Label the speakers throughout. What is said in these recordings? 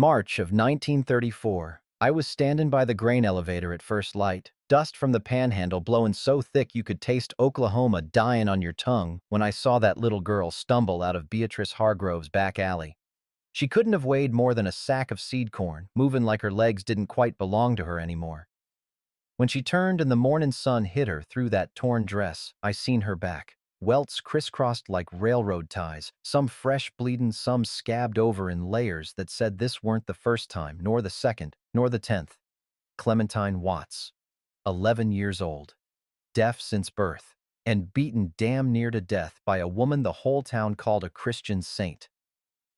Speaker 1: March of 1934. I was standing by the grain elevator at first light, dust from the panhandle blowing so thick you could taste Oklahoma dying on your tongue when I saw that little girl stumble out of Beatrice Hargrove's back alley. She couldn't have weighed more than a sack of seed corn, moving like her legs didn't quite belong to her anymore. When she turned and the morning sun hit her through that torn dress, I seen her back. Welts crisscrossed like railroad ties, some fresh bleedin', some scabbed over in layers that said this weren't the first time, nor the second, nor the 10th. Clementine Watts, 11 years old, deaf since birth, and beaten damn near to death by a woman the whole town called a Christian saint.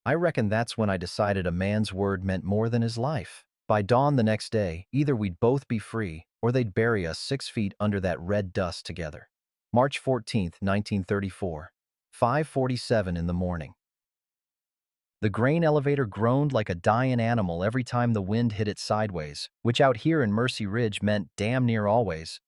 Speaker 1: I reckon that's when I decided a man's word meant more than his life. By dawn the next day, either we'd both be free, or they'd bury us 6 feet under that red dust together. March 14th, 1934, 5:47 in the morning. The grain elevator groaned like a dying animal every time the wind hit it sideways, which out here in Mercy Ridge meant damn near always.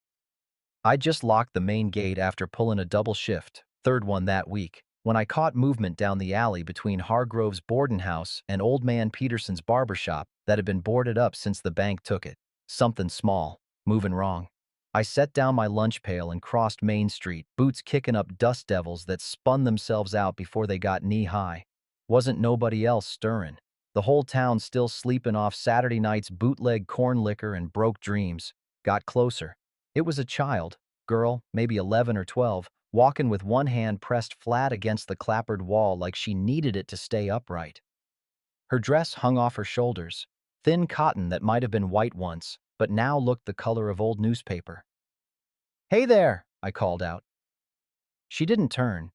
Speaker 1: I just locked the main gate after pulling a double shift, third one that week, when I caught movement down the alley between Hargrove's boarding house and Old Man Peterson's barber shop that had been boarded up since the bank took it. Something small, moving wrong. I set down my lunch pail and crossed Main Street, boots kicking up dust devils that spun themselves out before they got knee-high. Wasn't nobody else stirring. The whole town still sleeping off Saturday night's bootleg corn liquor and broke dreams. Got closer. It was a child, girl, maybe 11 or 12, walking with one hand pressed flat against the clappered wall like she needed it to stay upright. Her dress hung off her shoulders, thin cotton that might have been white once, but now looked the color of old newspaper. "Hey there," I called out. She didn't turn.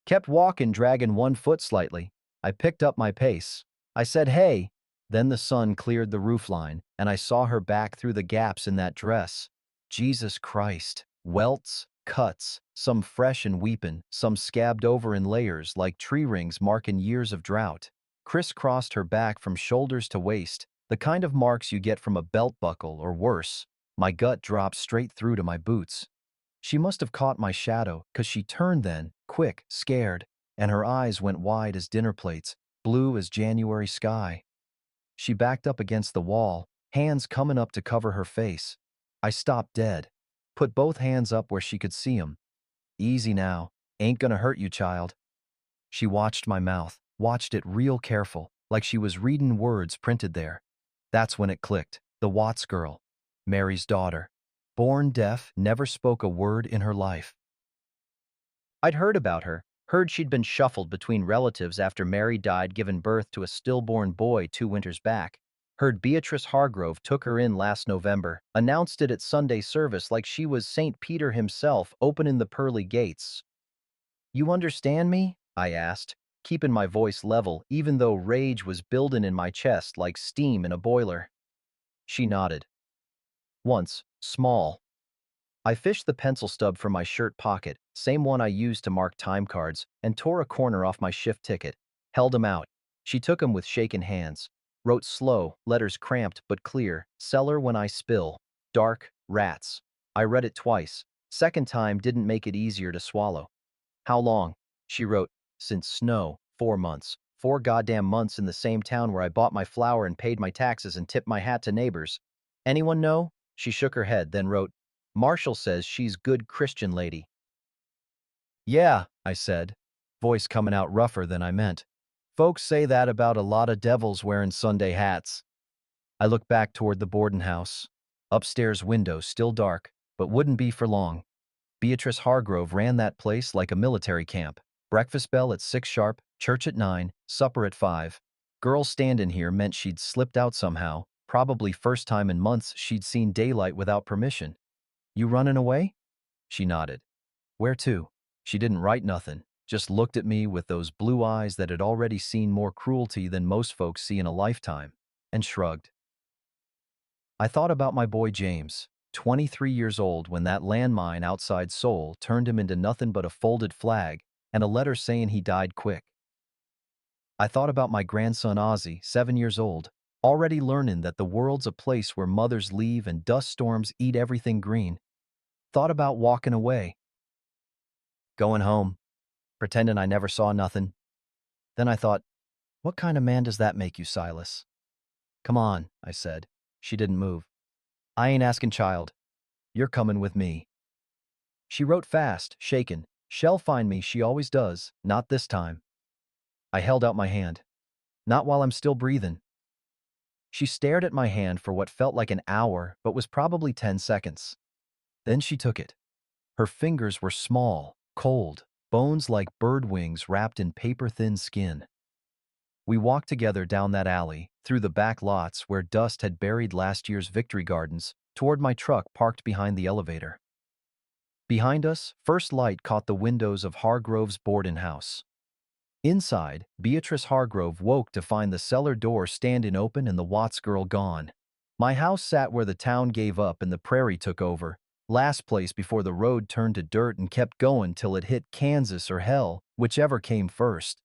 Speaker 1: Kept walking, dragging one foot slightly. I picked up my pace. I said, "Hey." Then the sun cleared the roofline, and I saw her back through the gaps in that dress. Jesus Christ. Welts, cuts, some fresh and weepin', some scabbed over in layers like tree rings marking years of drought. Crisscrossed her back from shoulders to waist, the kind of marks you get from a belt buckle or worse. My gut dropped straight through to my boots. She must have caught my shadow, 'cause she turned then, quick, scared, and her eyes went wide as dinner plates, blue as January sky. She backed up against the wall, hands coming up to cover her face. I stopped dead, put both hands up where she could see 'em. "Easy now, ain't gonna hurt you, child." She watched my mouth, watched it real careful, like she was readin' words printed there. That's when it clicked. The Watts girl, Mary's daughter. Born deaf, never spoke a word in her life. I'd heard about her, heard she'd been shuffled between relatives after Mary died giving birth to a stillborn boy 2 winters back. Heard Beatrice Hargrove took her in last November, announced it at Sunday service like she was St. Peter himself opening the pearly gates. "You understand me?" I asked, keeping my voice level even though rage was building in my chest like steam in a boiler. She nodded. Once, small. I fished the pencil stub from my shirt pocket, same one I used to mark time cards, and tore a corner off my shift ticket. Held 'em out. She took 'em with shaken hands. Wrote slow, letters cramped but clear, "Cellar when I spill. Dark, rats." I read it twice. Second time didn't make it easier to swallow. "How long?" She wrote, "Since snow, 4 months. 4 goddamn months in the same town where I bought my flour and paid my taxes and tipped my hat to neighbors. Anyone know?" She shook her head, then wrote, "Marshall says she's good Christian lady." "Yeah," I said, voice coming out rougher than I meant. "Folks say that about a lot of devils wearing Sunday hats." I looked back toward the boarding house. Upstairs window still dark, but wouldn't be for long. Beatrice Hargrove ran that place like a military camp. Breakfast bell at 6 sharp, church at 9, supper at 5. Girl standing here meant she'd slipped out somehow, probably first time in months she'd seen daylight without permission. "You running away?" She nodded. "Where to?" She didn't write nothing, just looked at me with those blue eyes that had already seen more cruelty than most folks see in a lifetime, and shrugged. I thought about my boy James, 23 years old when that landmine outside Seoul turned him into nothing but a folded flag and a letter saying he died quick. I thought about my grandson Ozzy, 7 years old, already learning that the world's a place where mothers leave and dust storms eat everything green. Thought about walking away. Going home, pretending I never saw nothing. Then I thought, What kind of man does that make you, Silas? Come on, I said. She didn't move. I ain't asking, child. You're coming with me. She wrote fast, shaken. She'll find me, she always does, not this time. I held out my hand. Not while I'm still breathing. She stared at my hand for what felt like an hour, but was probably 10 seconds. Then she took it. Her fingers were small, cold, bones like bird wings wrapped in paper-thin skin. We walked together down that alley, through the back lots where dust had buried last year's victory gardens, toward my truck parked behind the elevator. Behind us, first light caught the windows of Hargrove's boarding house. Inside, Beatrice Hargrove woke to find the cellar door standing open and the Watts girl gone. My house sat where the town gave up and the prairie took over, last place before the road turned to dirt and kept going till it hit Kansas or hell, whichever came first.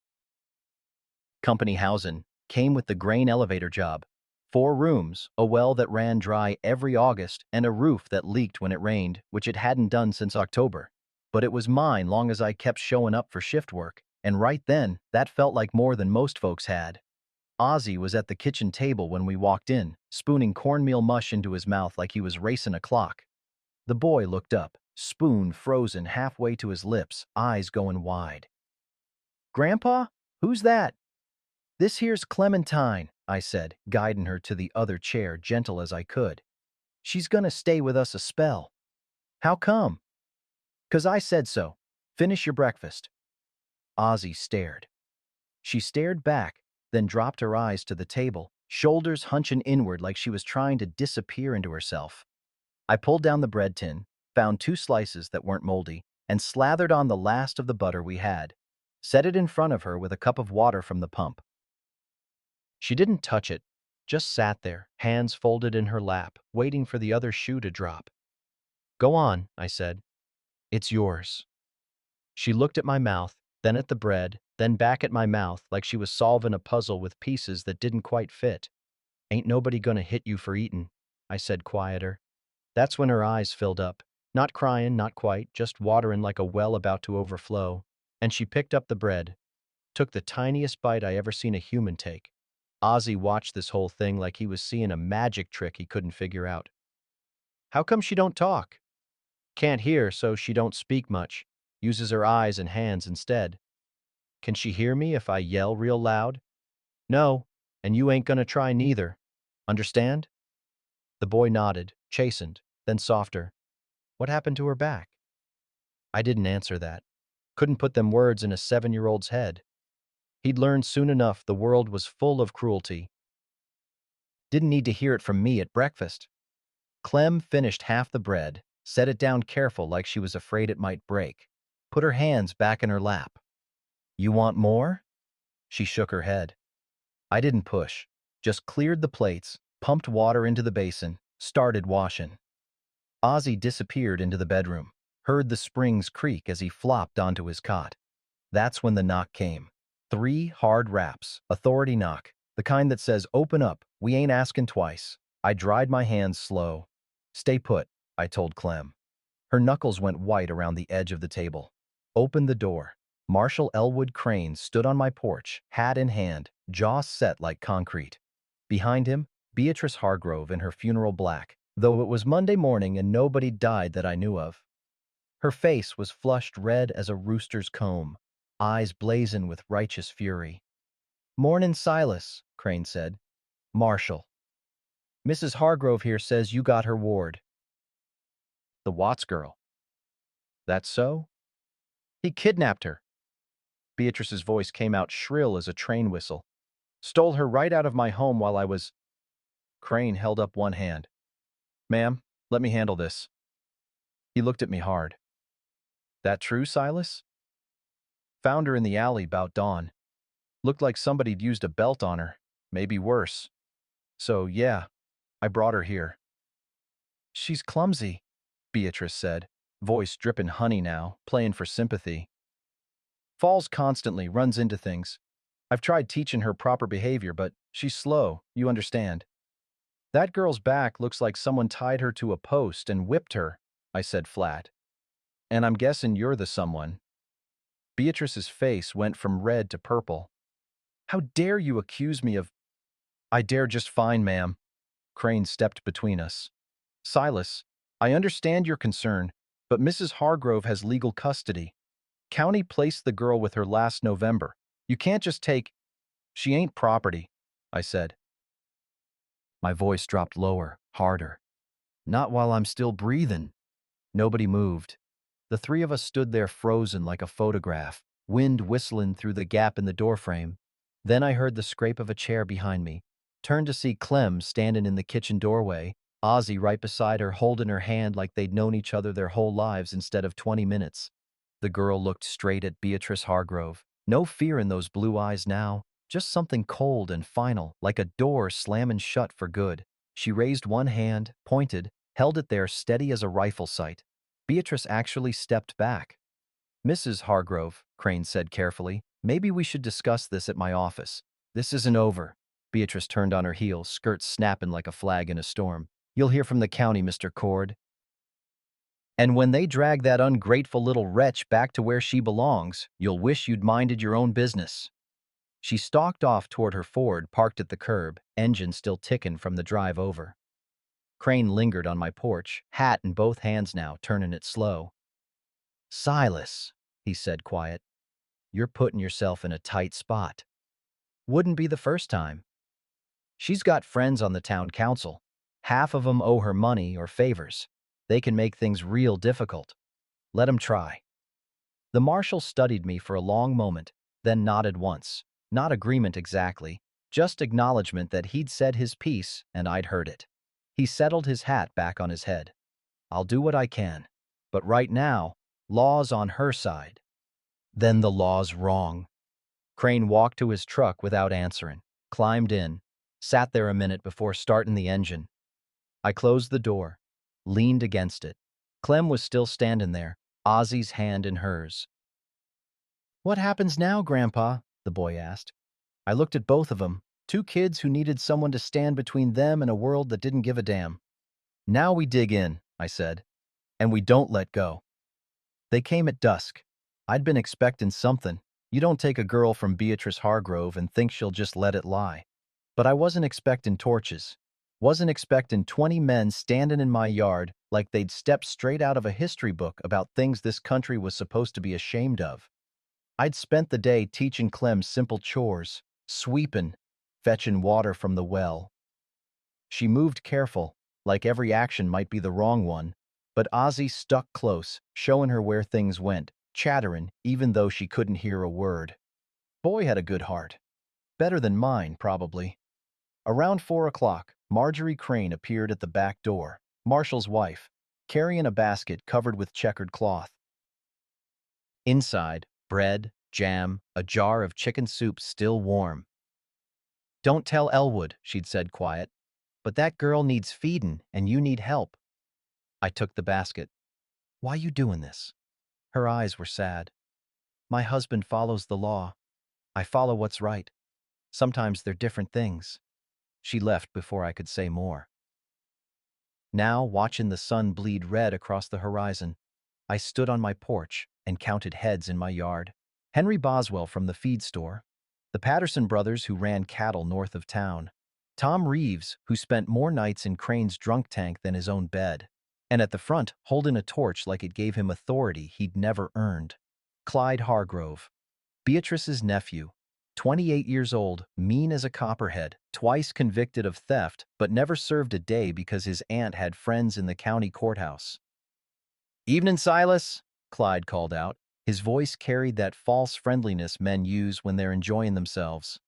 Speaker 1: Company housing came with the grain elevator job. 4 rooms, a well that ran dry every August, and a roof that leaked when it rained, which it hadn't done since October. But it was mine long as I kept showing up for shift work, and right then, that felt like more than most folks had. Ozzy was at the kitchen table when we walked in, spooning cornmeal mush into his mouth like he was racing a clock. The boy looked up, spoon frozen halfway to his lips, eyes going wide. "Grandpa? Who's that?" "This here's Clementine," I said, guiding her to the other chair gentle as I could. "She's gonna stay with us a spell." "How come?" "'Cause I said so. Finish your breakfast." Ozzy stared. She stared back, then dropped her eyes to the table, shoulders hunching inward like she was trying to disappear into herself. I pulled down the bread tin, found 2 slices that weren't moldy, and slathered on the last of the butter we had. Set it in front of her with a cup of water from the pump. She didn't touch it, just sat there, hands folded in her lap, waiting for the other shoe to drop. "Go on," I said. "It's yours." She looked at my mouth, then at the bread, then back at my mouth like she was solving a puzzle with pieces that didn't quite fit. "Ain't nobody gonna hit you for eatin'," I said quieter. That's when her eyes filled up. Not crying, not quite, just watering like a well about to overflow. And she picked up the bread, took the tiniest bite I ever seen a human take. Ozzy watched this whole thing like he was seeing a magic trick he couldn't figure out. "How come she don't talk?" "Can't hear, so she don't speak much. Uses her eyes and hands instead." "Can she hear me if I yell real loud?" "No, and you ain't gonna try neither. Understand?" The boy nodded, chastened, then softer. "What happened to her back?" I didn't answer that. Couldn't put them words in a 7-year-old's head. He'd learned soon enough the world was full of cruelty. Didn't need to hear it from me at breakfast. Clem finished half the bread, set it down careful like she was afraid it might break, put her hands back in her lap. "You want more?" She shook her head. I didn't push, just cleared the plates, pumped water into the basin, started washing. Ozzy disappeared into the bedroom, heard the springs creak as he flopped onto his cot. That's when the knock came. 3 hard raps, authority knock, the kind that says, "Open up, we ain't asking twice." I dried my hands slow. "Stay put," I told Clem. Her knuckles went white around the edge of the table. Opened the door. Marshal Elwood Crane stood on my porch, hat in hand, jaw set like concrete. Behind him, Beatrice Hargrove in her funeral black, though it was Monday morning and nobody died that I knew of. Her face was flushed red as a rooster's comb, eyes blazing with righteous fury. "Mornin', Silas," Crane said. "Marshal. Mrs. Hargrove here says you got her ward." "The Watts girl." "That's so?" "He kidnapped her." Beatrice's voice came out shrill as a train whistle. "Stole her right out of my home while I was—" Crane held up one hand. "Ma'am, let me handle this." He looked at me hard. "That true, Silas?" "Found her in the alley 'bout dawn. Looked like somebody'd used a belt on her, maybe worse. So, yeah, I brought her here." "She's clumsy," Beatrice said, voice dripping honey now, playing for sympathy. "Falls constantly, runs into things. I've tried teaching her proper behavior, but she's slow, you understand." "That girl's back looks like someone tied her to a post and whipped her," I said flat. "And I'm guessing you're the someone." Beatrice's face went from red to purple. How dare you accuse me of— I dare just fine, ma'am. Crane stepped between us. Silas, I understand your concern, but Mrs. Hargrove has legal custody. County placed the girl with her last November. You can't just take— She ain't property, I said. My voice dropped lower, harder. Not while I'm still breathing. Nobody moved. The three of us stood there frozen like a photograph, wind whistling through the gap in the doorframe. Then I heard the scrape of a chair behind me. Turned to see Clem standing in the kitchen doorway, Ozzy right beside her holding her hand like they'd known each other their whole lives instead of 20 minutes. The girl looked straight at Beatrice Hargrove. No fear in those blue eyes now, just something cold and final, like a door slamming shut for good. She raised one hand, pointed, held it there steady as a rifle sight. Beatrice actually stepped back. Mrs. Hargrove, Crane said carefully, maybe we should discuss this at my office. This isn't over. Beatrice turned on her heel, skirts snapping like a flag in a storm. You'll hear from the county, Mr. Cord. And when they drag that ungrateful little wretch back to where she belongs, you'll wish you'd minded your own business. She stalked off toward her Ford parked at the curb, engine still ticking from the drive over. Crane lingered on my porch, hat in both hands now, turning it slow. Silas, he said quiet, you're putting yourself in a tight spot. Wouldn't be the first time. She's got friends on the town council. Half of them owe her money or favors. They can make things real difficult. Let 'em try. The marshal studied me for a long moment, then nodded once. Not agreement exactly, just acknowledgement that he'd said his piece and I'd heard it. He settled his hat back on his head. I'll do what I can. But right now, law's on her side. Then the law's wrong. Crane walked to his truck without answering, climbed in, sat there a minute before starting the engine. I closed the door, leaned against it. Clem was still standing there, Ozzy's hand in hers. What happens now, Grandpa? The boy asked. I looked at both of them, two kids who needed someone to stand between them and a world that didn't give a damn. Now we dig in, I said, and we don't let go. They came at dusk. I'd been expecting something. You don't take a girl from Beatrice Hargrove and think she'll just let it lie. But I wasn't expecting torches. Wasn't expecting 20 men standing in my yard like they'd stepped straight out of a history book about things this country was supposed to be ashamed of. I'd spent the day teaching Clem simple chores, sweeping, fetching water from the well. She moved careful, like every action might be the wrong one, but Ozzy stuck close, showing her where things went, chattering even though she couldn't hear a word. Boy had a good heart. Better than mine, probably. Around 4 o'clock, Marjorie Crane appeared at the back door, Marshall's wife, carrying a basket covered with checkered cloth. Inside, bread, jam, a jar of chicken soup still warm. Don't tell Elwood, she'd said quiet, but that girl needs feedin' and you need help. I took the basket. Why you doing this? Her eyes were sad. My husband follows the law. I follow what's right. Sometimes they're different things. She left before I could say more. Now, watching the sun bleed red across the horizon, I stood on my porch and counted heads in my yard. Henry Boswell from the feed store, the Patterson brothers who ran cattle north of town, Tom Reeves, who spent more nights in Crane's drunk tank than his own bed, and at the front, holding a torch like it gave him authority he'd never earned, Clyde Hargrove, Beatrice's nephew, 28 years old, mean as a copperhead, twice convicted of theft, but never served a day because his aunt had friends in the county courthouse. "Evening, Silas," Clyde called out. His voice carried that false friendliness men use when they're enjoying themselves.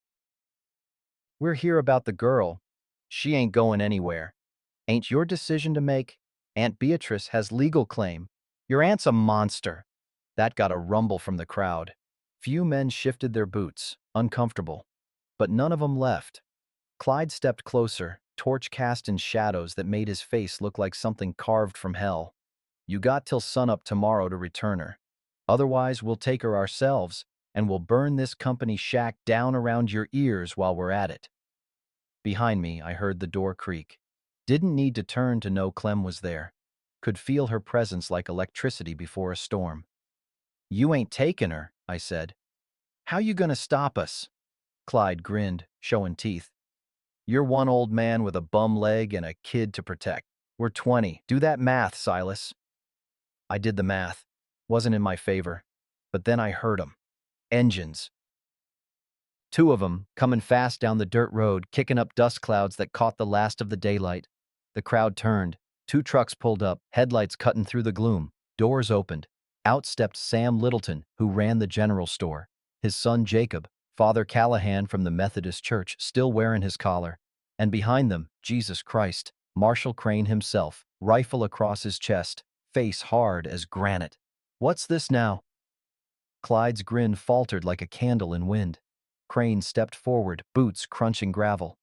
Speaker 1: "We're here about the girl. She ain't going anywhere. Ain't your decision to make. Aunt Beatrice has legal claim. Your aunt's a monster." That got a rumble from the crowd. Few men shifted their boots, uncomfortable. But none of them left. Clyde stepped closer, torch cast in shadows that made his face look like something carved from hell. "You got till sunup tomorrow to return her. Otherwise, we'll take her ourselves, and we'll burn this company shack down around your ears while we're at it." Behind me, I heard the door creak. Didn't need to turn to know Clem was there. Could feel her presence like electricity before a storm. "You ain't taking her," I said. "How you gonna stop us?" Clyde grinned, showing teeth. You're one old man with a bum leg and a kid to protect. We're 20. Do that math, Silas. I did the math. Wasn't in my favor. But then I heard 'em. Engines. Two of 'em, coming fast down the dirt road, kicking up dust clouds that caught the last of the daylight. The crowd turned. Two trucks pulled up, headlights cutting through the gloom. Doors opened. Out stepped Sam Littleton, who ran the general store. His son Jacob, Father Callahan from the Methodist Church, still wearing his collar. And behind them, Jesus Christ, Marshall Crane himself, rifle across his chest, face hard as granite. What's this now? Clyde's grin faltered like a candle in wind. Crane stepped forward, boots crunching gravel.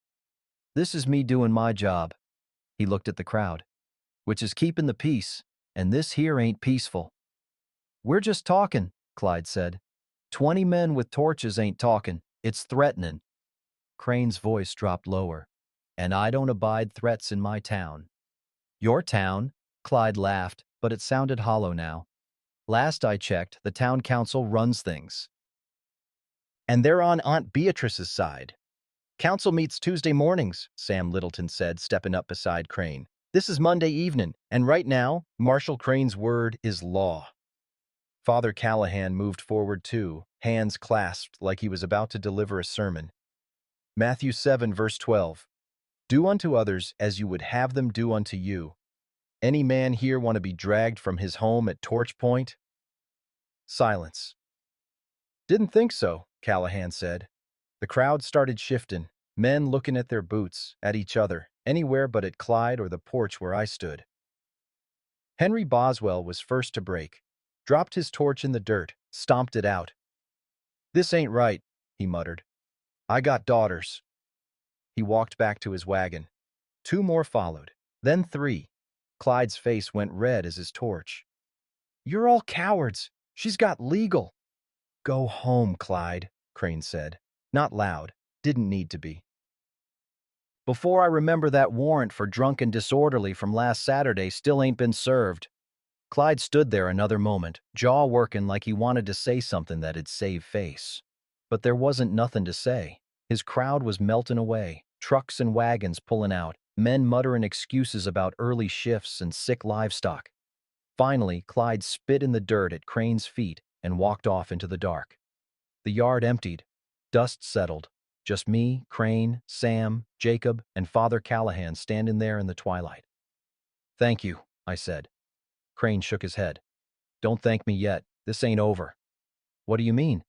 Speaker 1: This is me doing my job. He looked at the crowd. Which is keeping the peace, and this here ain't peaceful. We're just talking, Clyde said. 20 men with torches ain't talking, it's threatening. Crane's voice dropped lower. And I don't abide threats in my town. Your town? Clyde laughed, but it sounded hollow now. Last I checked, the town council runs things. And they're on Aunt Beatrice's side. Council meets Tuesday mornings, Sam Littleton said, stepping up beside Crane. This is Monday evening, and right now, Marshall Crane's word is law. Father Callahan moved forward too, hands clasped like he was about to deliver a sermon. Matthew 7, verse 12. Do unto others as you would have them do unto you. Any man here want to be dragged from his home at torch point? Silence. Didn't think so, Callahan said. The crowd started shifting, men looking at their boots, at each other, anywhere but at Clyde or the porch where I stood. Henry Boswell was first to break, dropped his torch in the dirt, stomped it out. This ain't right, he muttered. I got daughters. He walked back to his wagon. Two more followed, then three. Clyde's face went red as his torch. You're all cowards. She's got legal. Go home, Clyde, Crane said. Not loud. Didn't need to be. Before I remember that warrant for drunk and disorderly from last Saturday still ain't been served. Clyde stood there another moment, jaw working like he wanted to say something that'd save face. But there wasn't nothing to say. His crowd was melting away, trucks and wagons pulling out, men muttering excuses about early shifts and sick livestock. Finally, Clyde spit in the dirt at Crane's feet and walked off into the dark. The yard emptied. Dust settled. Just me, Crane, Sam, Jacob, and Father Callahan standing there in the twilight. Thank you, I said. Crane shook his head. Don't thank me yet. This ain't over. What do you mean?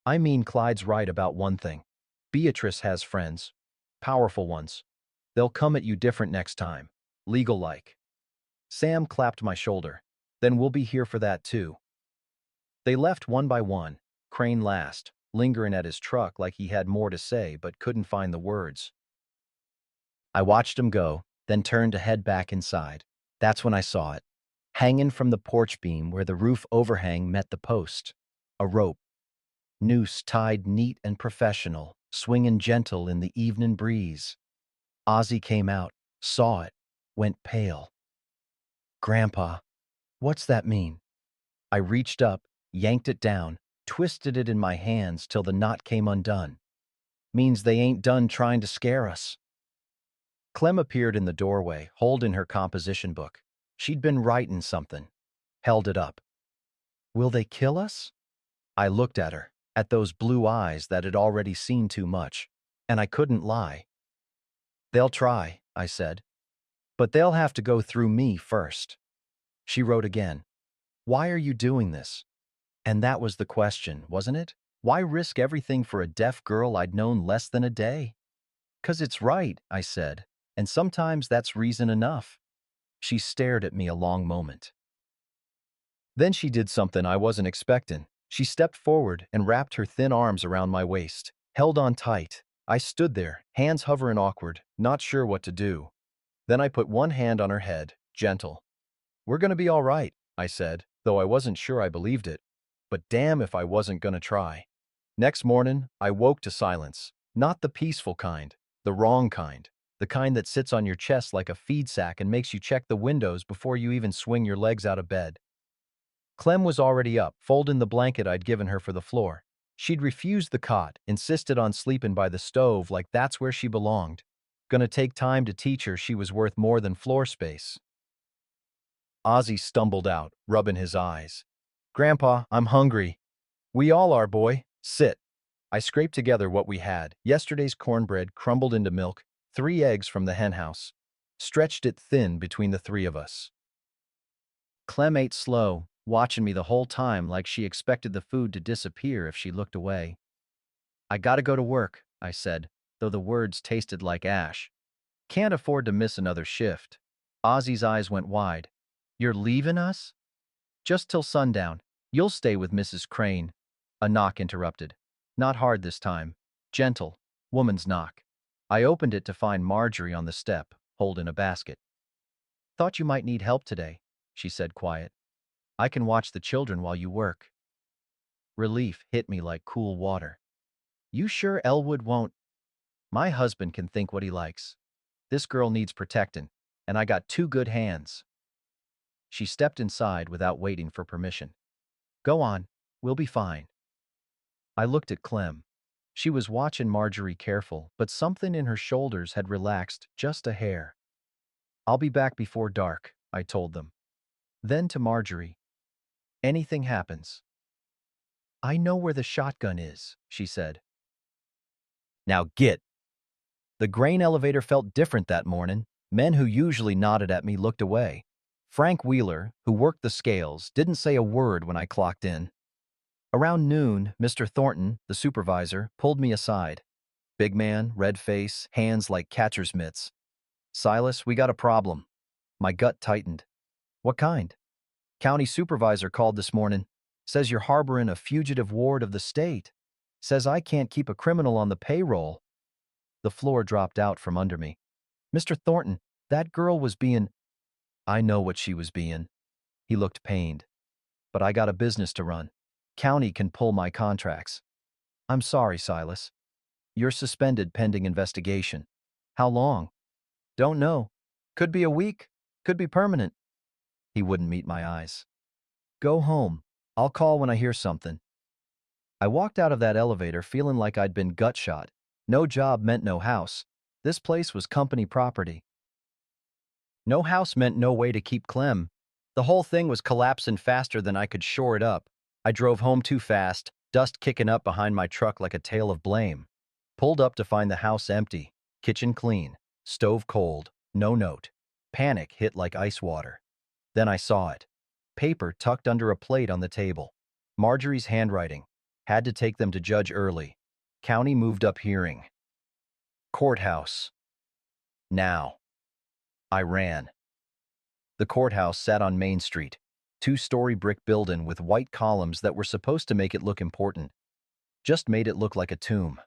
Speaker 1: I mean Clyde's right about one thing. Beatrice has friends. Powerful ones. They'll come at you different next time. Legal-like. Sam clapped my shoulder. Then we'll be here for that too. They left one by one, Crane last, lingering at his truck like he had more to say but couldn't find the words. I watched him go, then turned to head back inside. That's when I saw it. Hanging from the porch beam where the roof overhang met the post. A rope. Noose tied neat and professional, swinging gentle in the evening breeze. Ozzie came out, saw it, went pale. Grandpa, what's that mean? I reached up, yanked it down, twisted it in my hands till the knot came undone. Means they ain't done trying to scare us. Clem appeared in the doorway, holding her composition book. She'd been writing something. Held it up. Will they kill us? I looked at her, at those blue eyes that had already seen too much, and I couldn't lie. They'll try, I said. But they'll have to go through me first. She wrote again. Why are you doing this? And that was the question, wasn't it? Why risk everything for a deaf girl I'd known less than a day? 'Cause it's right, I said, and sometimes that's reason enough. She stared at me a long moment. Then she did something I wasn't expecting. She stepped forward and wrapped her thin arms around my waist, held on tight. I stood there, hands hovering awkward, not sure what to do. Then I put one hand on her head, gentle. We're gonna be all right, I said, though I wasn't sure I believed it. But damn if I wasn't gonna try. Next morning, I woke to silence. Not the peaceful kind, the wrong kind. The kind that sits on your chest like a feed sack and makes you check the windows before you even swing your legs out of bed. Clem was already up, folding the blanket I'd given her for the floor. She'd refused the cot, insisted on sleeping by the stove like that's where she belonged. Gonna take time to teach her she was worth more than floor space. Ozzy stumbled out, rubbing his eyes. Grandpa, I'm hungry. We all are, boy. Sit. I scraped together what we had. Yesterday's cornbread crumbled into milk, 3 eggs from the henhouse. Stretched it thin between the 3 of us. Clem ate slow, watching me the whole time like she expected the food to disappear if she looked away. I gotta go to work, I said, though the words tasted like ash. Can't afford to miss another shift. Ozzy's eyes went wide. You're leaving us? Just till sundown. You'll stay with Mrs. Crane. A knock interrupted. Not hard this time. Gentle. Woman's knock. I opened it to find Marjorie on the step, holding a basket. Thought you might need help today, she said quiet. I can watch the children while you work. Relief hit me like cool water. You sure Elwood won't? My husband can think what he likes. This girl needs protecting, and I got 2 good hands. She stepped inside without waiting for permission. Go on, we'll be fine. I looked at Clem. She was watching Marjorie careful, but something in her shoulders had relaxed just a hair. I'll be back before dark, I told them. Then to Marjorie. Anything happens. I know where the shotgun is, she said. Now get. The grain elevator felt different that morning. Men who usually nodded at me looked away. Frank Wheeler, who worked the scales, didn't say a word when I clocked in. Around noon, Mr. Thornton, the supervisor, pulled me aside. Big man, red face, hands like catcher's mitts. Silas, we got a problem. My gut tightened. What kind? County supervisor called this morning. Says you're harboring a fugitive ward of the state. Says I can't keep a criminal on the payroll. The floor dropped out from under me. Mr. Thornton, that girl was being... I know what she was being. He looked pained. But I got a business to run. County can pull my contracts. I'm sorry, Silas. You're suspended pending investigation. How long? Don't know. Could be a week. Could be permanent. He wouldn't meet my eyes. Go home. I'll call when I hear something. I walked out of that elevator feeling like I'd been gut shot. No job meant no house. This place was company property. No house meant no way to keep Clem. The whole thing was collapsing faster than I could shore it up. I drove home too fast, dust kicking up behind my truck like a tale of blame. Pulled up to find the house empty, kitchen clean, stove cold, no note. Panic hit like ice water. Then I saw it. Paper tucked under a plate on the table. Marjorie's handwriting. Had to take them to judge early. County moved up hearing. Courthouse. Now. I ran. The courthouse sat on Main Street. 2-story brick building with white columns that were supposed to make it look important. Just made it look like a tomb.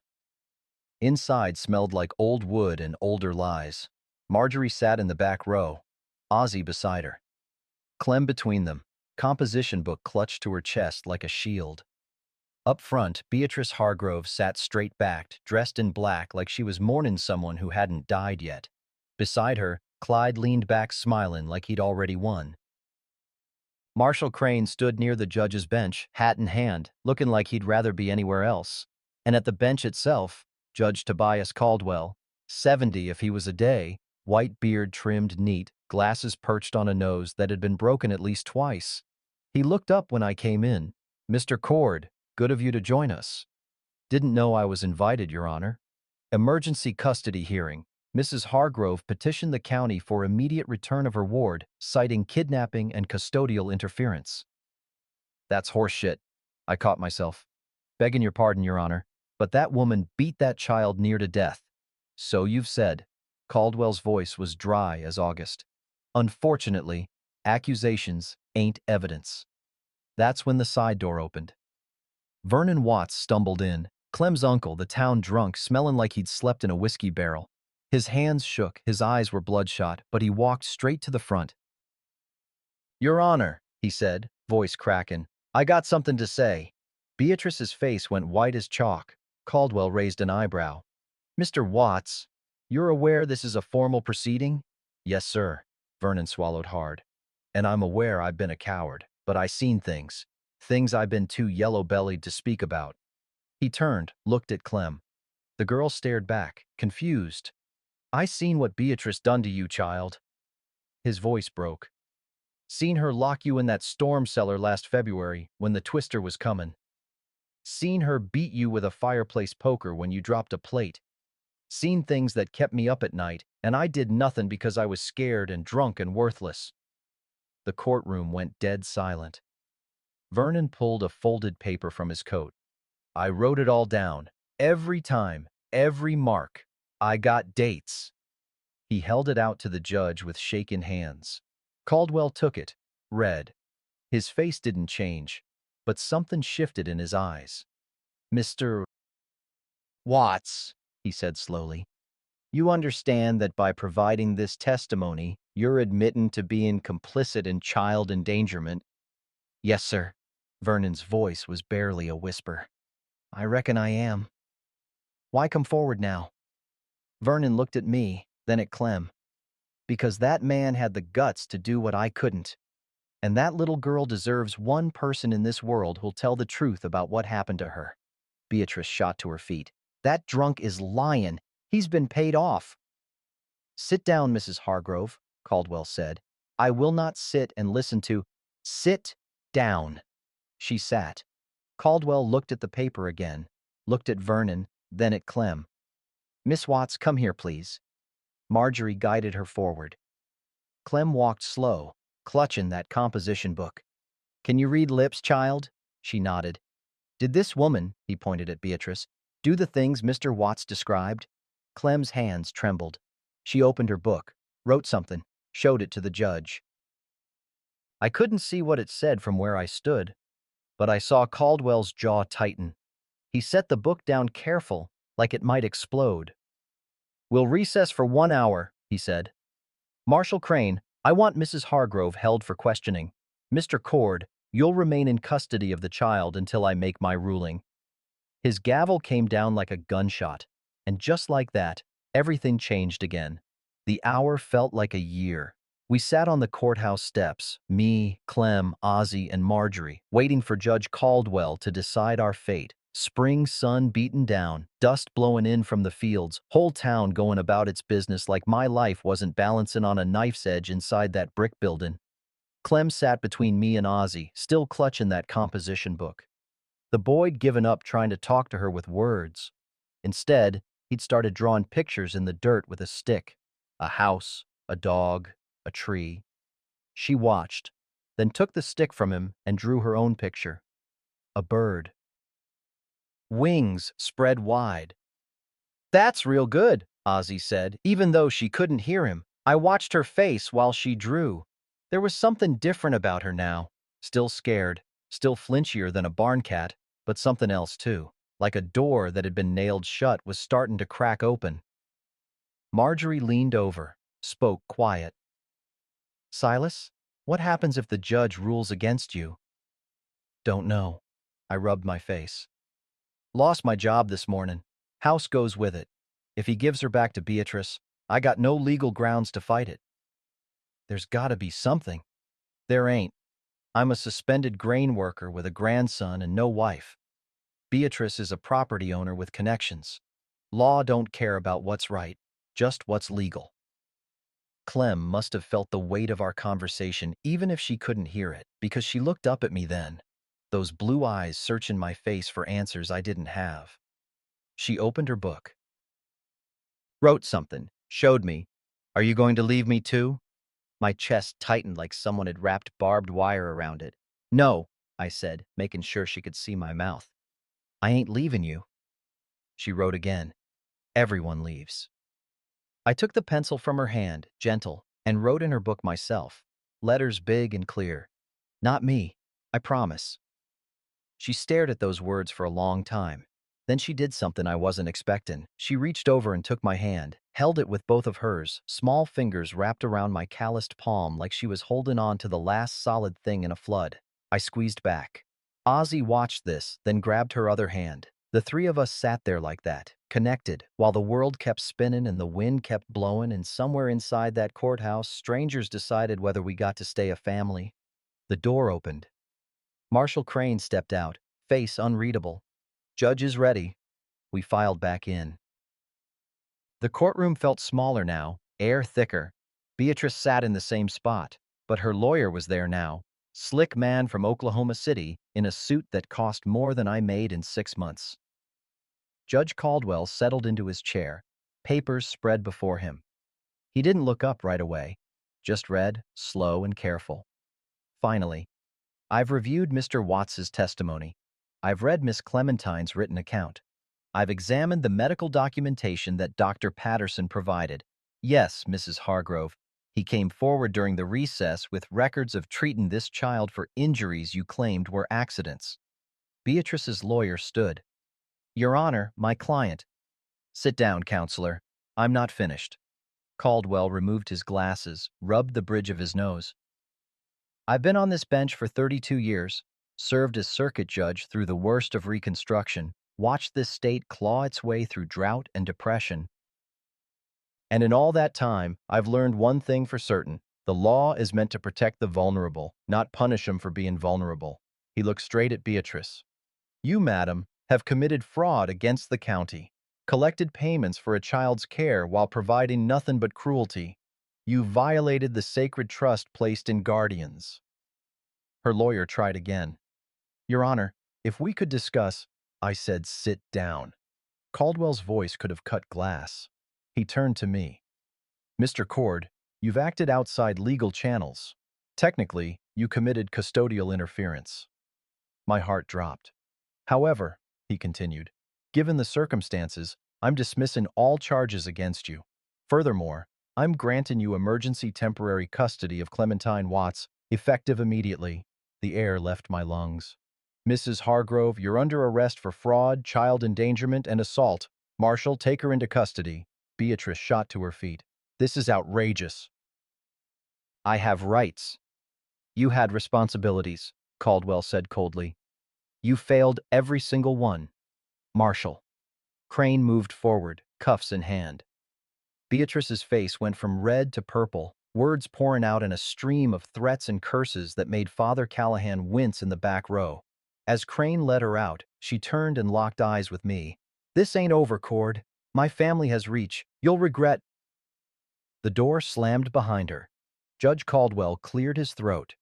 Speaker 1: Inside smelled like old wood and older lies. Marjorie sat in the back row. Ozzy beside her. Clem between them. Composition book clutched to her chest like a shield. Up front, Beatrice Hargrove sat straight-backed, dressed in black like she was mourning someone who hadn't died yet. Beside her, Clyde leaned back smiling like he'd already won. Marshal Crane stood near the judge's bench, hat in hand, looking like he'd rather be anywhere else. And at the bench itself, Judge Tobias Caldwell, 70 if he was a day, white beard trimmed neat, glasses perched on a nose that had been broken at least twice. He looked up when I came in. Mr. Cord, good of you to join us. Didn't know I was invited, Your Honor. Emergency custody hearing. Mrs. Hargrove petitioned the county for immediate return of her ward, citing kidnapping and custodial interference. That's horseshit. I caught myself. Begging your pardon, Your Honor, but that woman beat that child near to death. So you've said. Caldwell's voice was dry as August. Unfortunately, accusations ain't evidence. That's when the side door opened. Vernon Watts stumbled in, Clem's uncle, the town drunk, smelling like he'd slept in a whiskey barrel. His hands shook, his eyes were bloodshot, but he walked straight to the front. Your Honor, he said, voice cracking, I got something to say. Beatrice's face went white as chalk. Caldwell raised an eyebrow. Mr. Watts, you're aware this is a formal proceeding? Yes, sir. Vernon swallowed hard. And I'm aware I've been a coward, but I seen things. Things I've been too yellow-bellied to speak about. He turned, looked at Clem. The girl stared back, confused. "I seen what Beatrice done to you, child." His voice broke. "Seen her lock you in that storm cellar last February when the twister was comin'. Seen her beat you with a fireplace poker when you dropped a plate. Seen things that kept me up at night, and I did nothing because I was scared and drunk and worthless." The courtroom went dead silent. Vernon pulled a folded paper from his coat. "I wrote it all down. Every time, every mark. I got dates." He held it out to the judge with shaken hands. Caldwell took it, read. His face didn't change, but something shifted in his eyes. "Mr. Watts," he said slowly, "you understand that by providing this testimony, you're admitting to being complicit in child endangerment?" "Yes, sir." Vernon's voice was barely a whisper. "I reckon I am." "Why come forward now?" Vernon looked at me, then at Clem. "Because that man had the guts to do what I couldn't. And that little girl deserves one person in this world who'll tell the truth about what happened to her." Beatrice shot to her feet. "That drunk is lying. He's been paid off." "Sit down, Mrs. Hargrove," Caldwell said. "I will not sit and listen to—" "Sit down." She sat. Caldwell looked at the paper again, looked at Vernon, then at Clem. "Miss Watts, come here, please." Marjorie guided her forward. Clem walked slow, clutching that composition book. "Can you read lips, child?" She nodded. "Did this woman," he pointed at Beatrice, "do the things Mr. Watts described?" Clem's hands trembled. She opened her book, wrote something, showed it to the judge. I couldn't see what it said from where I stood, but I saw Caldwell's jaw tighten. He set the book down careful, like it might explode. "We'll recess for 1 hour," he said. "Marshal Crane, I want Mrs. Hargrove held for questioning. Mr. Cord, you'll remain in custody of the child until I make my ruling." His gavel came down like a gunshot, and just like that, everything changed again. The hour felt like a year. We sat on the courthouse steps, me, Clem, Ozzie, and Marjorie, waiting for Judge Caldwell to decide our fate. Spring sun beaten down, dust blowing in from the fields, whole town going about its business like my life wasn't balancing on a knife's edge inside that brick building. Clem sat between me and Ozzie, still clutching that composition book. The boy'd given up trying to talk to her with words. Instead, he'd started drawing pictures in the dirt with a stick. A house, a dog, a tree. She watched, then took the stick from him and drew her own picture. A bird. Wings spread wide. "That's real good," Ozzie said, even though she couldn't hear him. I watched her face while she drew. There was something different about her now. Still scared, still flinchier than a barn cat, but something else too. Like a door that had been nailed shut was starting to crack open. Marjorie leaned over, spoke quiet. "Silas, what happens if the judge rules against you?" "Don't know." I rubbed my face. "Lost my job this morning. House goes with it. If he gives her back to Beatrice, I got no legal grounds to fight it." "There's gotta be something." "There ain't. I'm a suspended grain worker with a grandson and no wife. Beatrice is a property owner with connections. Law don't care about what's right, just what's legal." Clem must have felt the weight of our conversation even if she couldn't hear it, because she looked up at me then, those blue eyes searching my face for answers I didn't have. She opened her book. Wrote something, showed me. "Are you going to leave me too?" My chest tightened like someone had wrapped barbed wire around it. "No," I said, making sure she could see my mouth. "I ain't leaving you." She wrote again. "Everyone leaves." I took the pencil from her hand, gentle, and wrote in her book myself. Letters big and clear. "Not me. I promise." She stared at those words for a long time. Then she did something I wasn't expecting. She reached over and took my hand, held it with both of hers, small fingers wrapped around my calloused palm like she was holding on to the last solid thing in a flood. I squeezed back. Ozzie watched this, then grabbed her other hand. The three of us sat there like that, connected, while the world kept spinning and the wind kept blowing, and somewhere inside that courthouse, strangers decided whether we got to stay a family. The door opened. Marshal Crane stepped out, face unreadable. Judge is ready. We filed back in. The courtroom felt smaller now, air thicker. Beatrice sat in the same spot, but her lawyer was there now. Slick man from Oklahoma City in a suit that cost more than I made in 6 months. Judge Caldwell settled into his chair, papers spread before him. He didn't look up right away, just read, slow and careful. Finally, I've reviewed Mr. Watts's testimony. I've read Miss Clementine's written account. I've examined the medical documentation that Dr. Patterson provided. Yes, Mrs. Hargrove, he came forward during the recess with records of treating this child for injuries you claimed were accidents. Beatrice's lawyer stood. Your Honor, my client. Sit down, counselor. I'm not finished. Caldwell removed his glasses, rubbed the bridge of his nose. I've been on this bench for 32 years, served as circuit judge through the worst of Reconstruction, watched this state claw its way through drought and depression. And in all that time, I've learned one thing for certain. The law is meant to protect the vulnerable, not punish them for being vulnerable. He looked straight at Beatrice. You, madam, have committed fraud against the county, collected payments for a child's care while providing nothing but cruelty. You violated the sacred trust placed in guardians. Her lawyer tried again. Your Honor, if we could discuss, I said, sit down. Caldwell's voice could have cut glass. He turned to me. Mr. Cord, you've acted outside legal channels. Technically, you committed custodial interference. My heart dropped. However, he continued, given the circumstances, I'm dismissing all charges against you. Furthermore, I'm granting you emergency temporary custody of Clementine Watts, effective immediately. The air left my lungs. Mrs. Hargrove, you're under arrest for fraud, child endangerment, and assault. Marshal, take her into custody. Beatrice shot to her feet. This is outrageous. I have rights. You had responsibilities, Caldwell said coldly. You failed every single one. Marshal. Crane moved forward, cuffs in hand. Beatrice's face went from red to purple, words pouring out in a stream of threats and curses that made Father Callahan wince in the back row. As Crane led her out, she turned and locked eyes with me. This ain't over, Cord. My family has reach. You'll regret. The door slammed behind her. Judge Caldwell cleared his throat.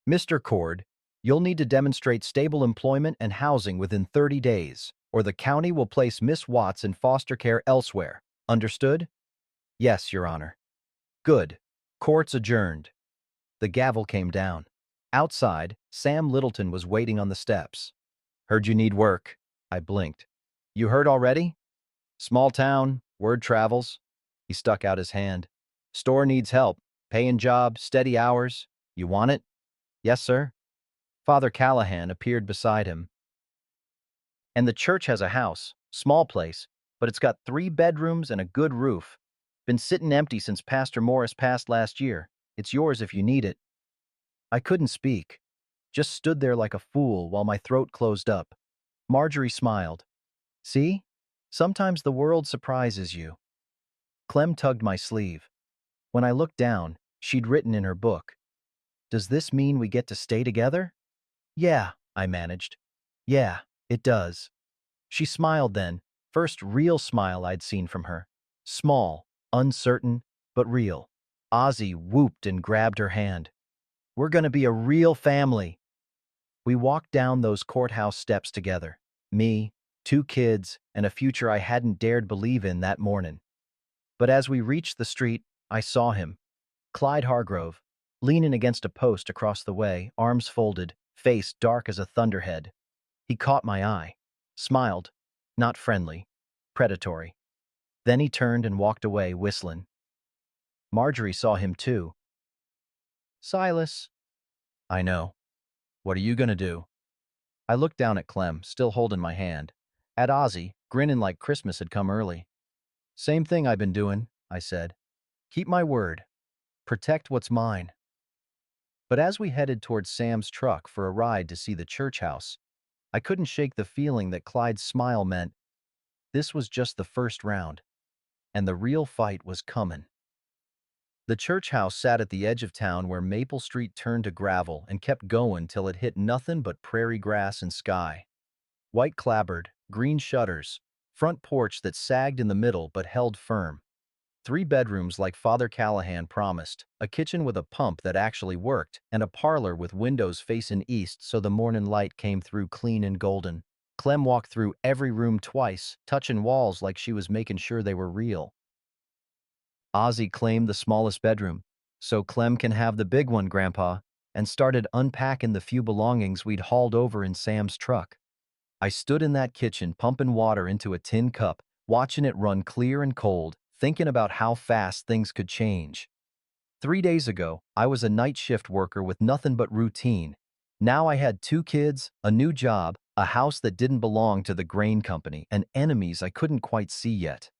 Speaker 1: Mr. Cord, you'll need to demonstrate stable employment and housing within 30 days, or the county will place Miss Watts in foster care elsewhere. Understood? Yes, Your Honor. Good. Court's adjourned. The gavel came down. Outside, Sam Littleton was waiting on the steps. Heard you need work. I blinked. You heard already? Small town, word travels. He stuck out his hand. Store needs help. Paying job, steady hours. You want it? Yes, sir. Father Callahan appeared beside him. And the church has a house, small place, but it's got 3 bedrooms and a good roof. Been sitting empty since Pastor Morris passed last year. It's yours if you need it. I couldn't speak. Just stood there like a fool while my throat closed up. Marjorie smiled. See? Sometimes the world surprises you. Clem tugged my sleeve. When I looked down, she'd written in her book. Does this mean we get to stay together? Yeah, I managed. Yeah, it does. She smiled then, first real smile I'd seen from her. Small, uncertain, but real. Ozzy whooped and grabbed her hand. We're gonna be a real family. We walked down those courthouse steps together. Me, 2 kids, and a future I hadn't dared believe in that morning. But as we reached the street, I saw him. Clyde Hargrove, leaning against a post across the way, arms folded, face dark as a thunderhead. He caught my eye, smiled, not friendly, predatory. Then he turned and walked away, whistling. Marjorie saw him too. Silas. I know. What are you gonna do? I looked down at Clem, still holding my hand. At Ozzy, grinning like Christmas had come early. Same thing I've been doing, I said. Keep my word. Protect what's mine. But as we headed towards Sam's truck for a ride to see the church house, I couldn't shake the feeling that Clyde's smile meant this was just the first round, and the real fight was coming. The church house sat at the edge of town where Maple Street turned to gravel and kept going till it hit nothing but prairie grass and sky. White clapboard, green shutters, front porch that sagged in the middle but held firm. 3 bedrooms like Father Callahan promised, a kitchen with a pump that actually worked, and a parlor with windows facing east so the morning light came through clean and golden. Clem walked through every room twice, touching walls like she was making sure they were real. Ozzy claimed the smallest bedroom. "So Clem can have the big one, Grandpa," and started unpacking the few belongings we'd hauled over in Sam's truck. I stood in that kitchen pumping water into a tin cup, watching it run clear and cold, thinking about how fast things could change. 3 days ago, I was a night shift worker with nothing but routine. Now I had 2 kids, a new job, a house that didn't belong to the grain company, and enemies I couldn't quite see yet.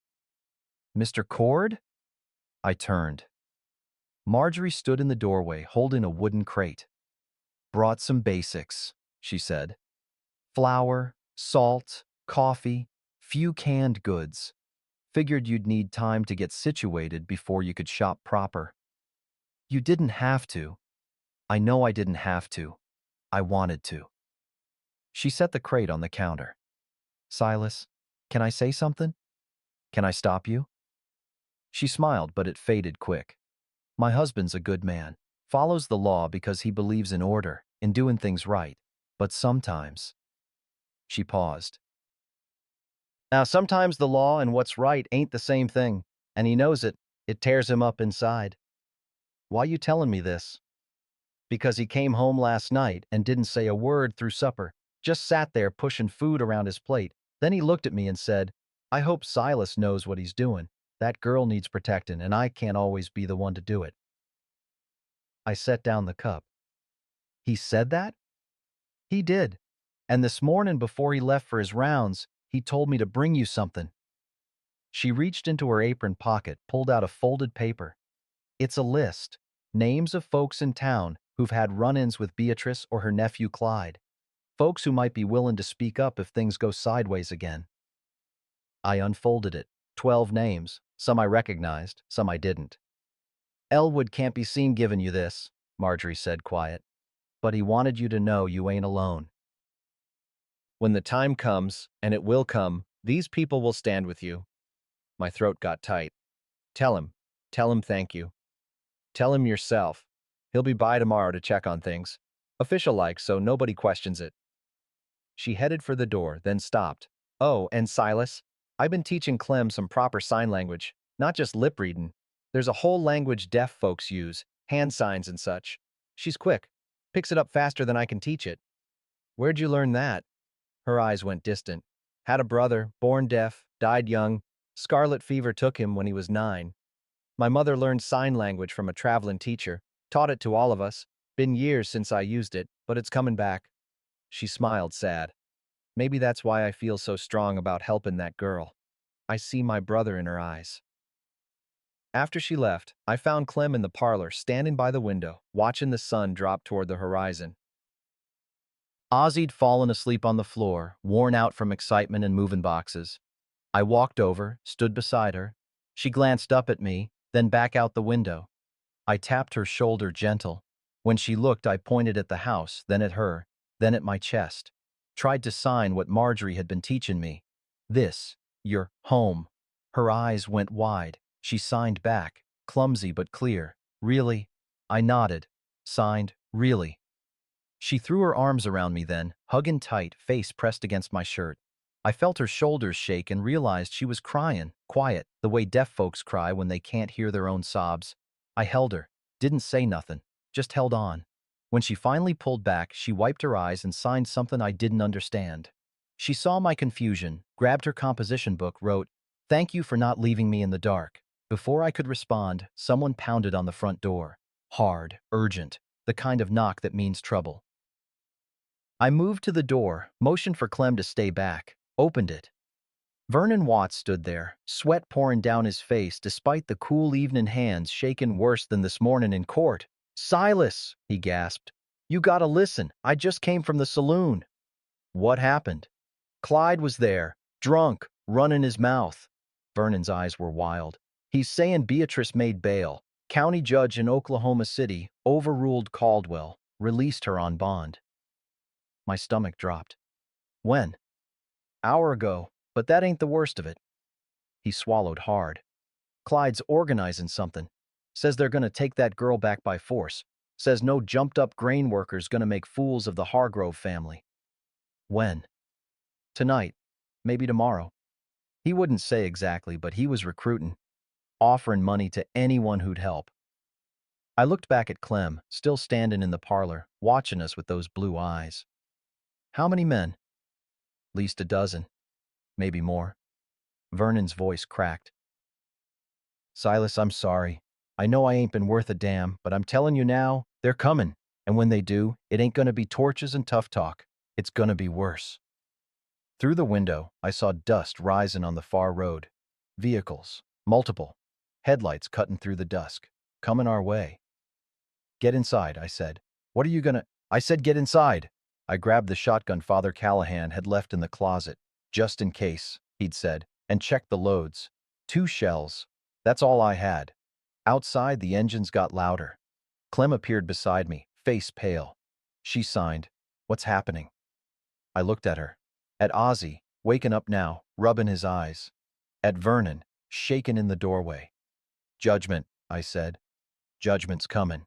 Speaker 1: "Mr. Cord?" I turned. Marjorie stood in the doorway holding a wooden crate. "Brought some basics," she said. "Flour, salt, coffee, few canned goods. Figured you'd need time to get situated before you could shop proper." "You didn't have to." "I know I didn't have to. I wanted to." She set the crate on the counter. "Silas, can I say something? Can I stop you?" She smiled, but it faded quick. "My husband's a good man. Follows the law because he believes in order, in doing things right. But sometimes—" She paused. "Now, sometimes the law and what's right ain't the same thing, and he knows it. It tears him up inside." "Why you telling me this?" "Because he came home last night and didn't say a word through supper, just sat there pushing food around his plate. Then he looked at me and said, 'I hope Silas knows what he's doing. That girl needs protecting, and I can't always be the one to do it.'" I set down the cup. "He said that?" "He did. And this morning before he left for his rounds, he told me to bring you something." She reached into her apron pocket, pulled out a folded paper. "It's a list. Names of folks in town who've had run-ins with Beatrice or her nephew Clyde. Folks who might be willing to speak up if things go sideways again." I unfolded it. 12 names. Some I recognized, some I didn't. "Elwood can't be seen giving you this," Marjorie said quiet. "But he wanted you to know you ain't alone. When the time comes, and it will come, these people will stand with you." My throat got tight. "Tell him. Tell him thank you. Tell him yourself. He'll be by tomorrow to check on things. Official-like, so nobody questions it." She headed for the door, then stopped. "Oh, and Silas, I've been teaching Clem some proper sign language, not just lip reading. There's a whole language deaf folks use, hand signs and such. She's quick. Picks it up faster than I can teach it." "Where'd you learn that?" Her eyes went distant. "Had a brother, born deaf, died young. Scarlet fever took him when he was 9. My mother learned sign language from a traveling teacher, taught it to all of us. Been years since I used it, but it's coming back." She smiled sad. "Maybe that's why I feel so strong about helping that girl. I see my brother in her eyes." After she left, I found Clem in the parlor, standing by the window, watching the sun drop toward the horizon. Ozzy'd fallen asleep on the floor, worn out from excitement and moving boxes. I walked over, stood beside her. She glanced up at me, then back out the window. I tapped her shoulder gentle. When she looked, I pointed at the house, then at her, then at my chest. Tried to sign what Marjorie had been teaching me. "This, your home." Her eyes went wide. She signed back, clumsy but clear. "Really?" I nodded. Signed, "Really." She threw her arms around me then, hugging tight, face pressed against my shirt. I felt her shoulders shake and realized she was crying, quiet, the way deaf folks cry when they can't hear their own sobs. I held her, didn't say nothing, just held on. When she finally pulled back, she wiped her eyes and signed something I didn't understand. She saw my confusion, grabbed her composition book, wrote, "Thank you for not leaving me in the dark." Before I could respond, someone pounded on the front door. Hard, urgent, the kind of knock that means trouble. I moved to the door, motioned for Clem to stay back, opened it. Vernon Watts stood there, sweat pouring down his face despite the cool evening hands shaking worse than this morning in court. "Silas," he gasped, "you gotta listen. I just came from the saloon." "What happened?" "Clyde was there, drunk, running his mouth." Vernon's eyes were wild. "He's saying Beatrice made bail. County judge in Oklahoma City overruled Caldwell, released her on bond." My stomach dropped. "When?" Hour ago, but that ain't the worst of it. He swallowed hard. Clyde's organizing something. Says they're gonna take that girl back by force. Says no jumped-up grain worker's gonna make fools of the Hargrove family. When? Tonight. Maybe tomorrow. He wouldn't say exactly, but he was recruiting, offering money to anyone who'd help. I looked back at Clem, still standing in the parlor, watching us with those blue eyes. How many men? Least a dozen. Maybe more. Vernon's voice cracked. Silas, I'm sorry. I know I ain't been worth a damn, but I'm telling you now, they're coming. And when they do, it ain't gonna be torches and tough talk. It's gonna be worse. Through the window, I saw dust rising on the far road. Vehicles. Multiple. Headlights cutting through the dusk. Coming our way. Get inside, I said. What are you gonna— I said get inside. I grabbed the shotgun Father Callahan had left in the closet. Just in case, he'd said, and checked the loads. 2 shells. That's all I had. Outside, the engines got louder. Clem appeared beside me, face pale. She signed. What's happening? I looked at her. At Ozzy, waking up now, rubbing his eyes. At Vernon, shaken in the doorway. Judgment, I said. Judgment's coming.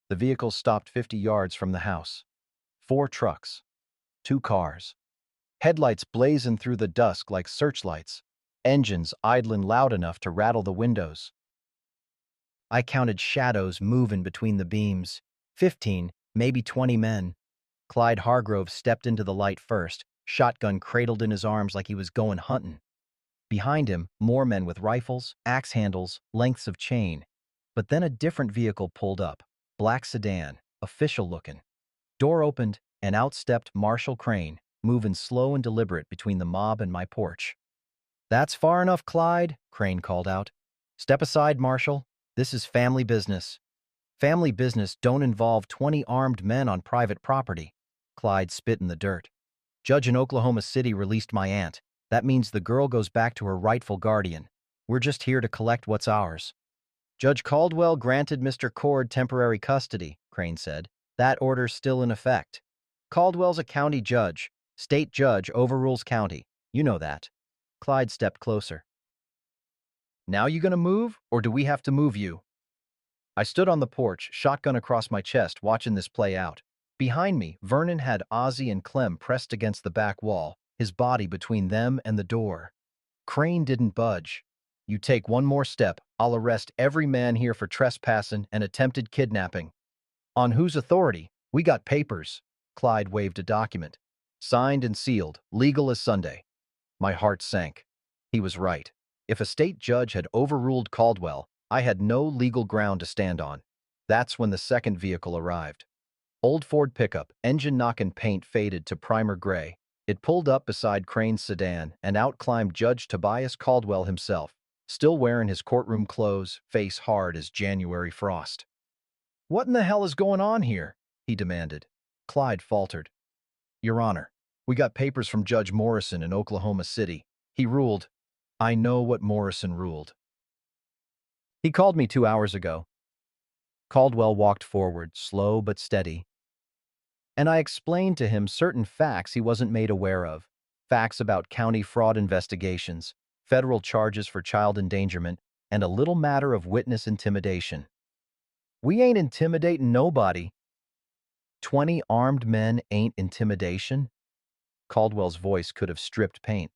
Speaker 1: The vehicle stopped 50 yards from the house. 4 trucks. 2 cars. Headlights blazing through the dusk like searchlights. Engines idling loud enough to rattle the windows. I counted shadows moving between the beams. 15, maybe 20 men. Clyde Hargrove stepped into the light first, shotgun cradled in his arms like he was going hunting. Behind him, more men with rifles, axe handles, lengths of chain. But then a different vehicle pulled up. Black sedan, official-looking. Door opened, and out stepped Marshal Crane, moving slow and deliberate between the mob and my porch. That's far enough, Clyde, Crane called out. Step aside, Marshal. This is family business. Family business don't involve 20 armed men on private property. Clyde spit in the dirt. Judge in Oklahoma City released my aunt. That means the girl goes back to her rightful guardian. We're just here to collect what's ours. Judge Caldwell granted Mr. Cord temporary custody, Crane said. That order's still in effect. Caldwell's a county judge. State judge overrules county. You know that. Clyde stepped closer. Now you gonna move, or do we have to move you? I stood on the porch, shotgun across my chest, watching this play out. Behind me, Vernon had Ozzy and Clem pressed against the back wall, his body between them and the door. Crane didn't budge. You take one more step, I'll arrest every man here for trespassing and attempted kidnapping. On whose authority? We got papers. Clyde waved a document. Signed and sealed, legal as Sunday. My heart sank. He was right. If a state judge had overruled Caldwell, I had no legal ground to stand on. That's when the second vehicle arrived. Old Ford pickup, engine knocking paint faded to primer gray. It pulled up beside Crane's sedan, and out climbed Judge Tobias Caldwell himself, still wearing his courtroom clothes, face hard as January frost. What in the hell is going on here? He demanded. Clyde faltered. Your Honor, we got papers from Judge Morrison in Oklahoma City. He ruled. I know what Morrison ruled. He called me 2 hours ago. Caldwell walked forward, slow but steady. And I explained to him certain facts he wasn't made aware of. Facts about county fraud investigations, federal charges for child endangerment, and a little matter of witness intimidation. We ain't intimidating nobody. 20 armed men ain't intimidation? Caldwell's voice could have stripped paint.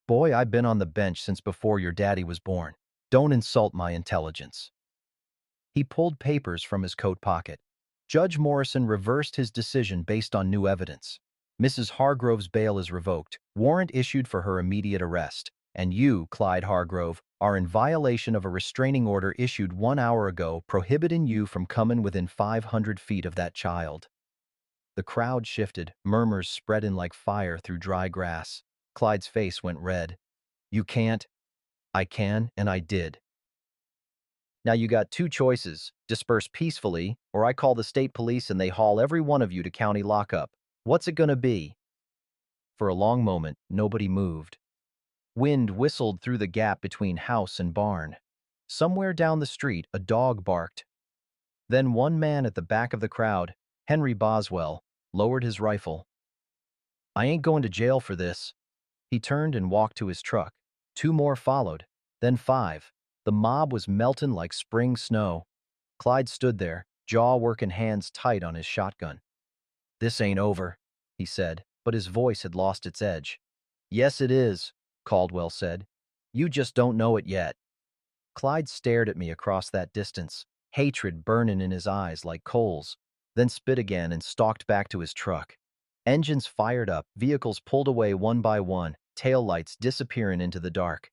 Speaker 1: Boy, I've been on the bench since before your daddy was born. Don't insult my intelligence. He pulled papers from his coat pocket. Judge Morrison reversed his decision based on new evidence. Mrs. Hargrove's bail is revoked, warrant issued for her immediate arrest, and you, Clyde Hargrove, are in violation of a restraining order issued 1 hour ago prohibiting you from coming within 500 feet of that child. The crowd shifted, murmurs spreading like fire through dry grass. Clyde's face went red. You can't. I can, and I did. Now you got 2 choices, disperse peacefully, or I call the state police and they haul every one of you to county lockup. What's it gonna be? For a long moment, nobody moved. Wind whistled through the gap between house and barn. Somewhere down the street, a dog barked. Then one man at the back of the crowd, Henry Boswell, lowered his rifle. I ain't going to jail for this. He turned and walked to his truck. Two more followed, then five. The mob was melting like spring snow. Clyde stood there, jaw working hands tight on his shotgun. This ain't over, he said, but his voice had lost its edge. Yes, it is, Caldwell said. You just don't know it yet. Clyde stared at me across that distance, hatred burning in his eyes like coals, then spit again and stalked back to his truck. Engines fired up, vehicles pulled away one by one, taillights disappearing into the dark.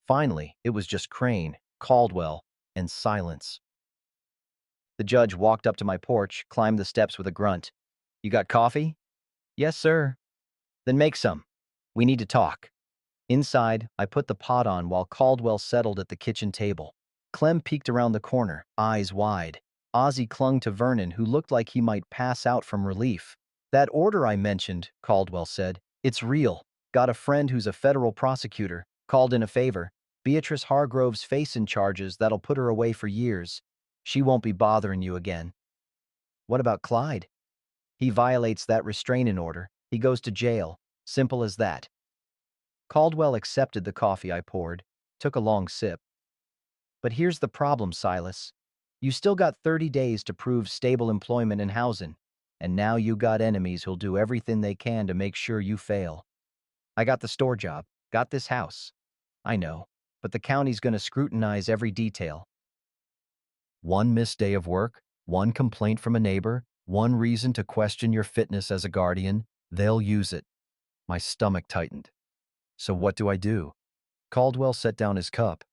Speaker 1: Finally, it was just Crane, Caldwell, and silence. The judge walked up to my porch, climbed the steps with a grunt. You got coffee? Yes, sir. Then make some. We need to talk. Inside, I put the pot on while Caldwell settled at the kitchen table. Clem peeked around the corner, eyes wide. Ozzy clung to Vernon, who looked like he might pass out from relief. That order I mentioned, Caldwell said, it's real. Got a friend who's a federal prosecutor. Called in a favor. Beatrice Hargrove's facing charges that'll put her away for years. She won't be bothering you again. What about Clyde? He violates that restraining order. He goes to jail. Simple as that. Caldwell accepted the coffee I poured, took a long sip. But here's the problem, Silas. You still got 30 days to prove stable employment and housing, and now you got enemies who'll do everything they can to make sure you fail. I got the store job, got this house. I know, but the county's gonna scrutinize every detail. One missed day of work, one complaint from a neighbor, one reason to question your fitness as a guardian, they'll use it. My stomach tightened. So what do I do? Caldwell set down his cup.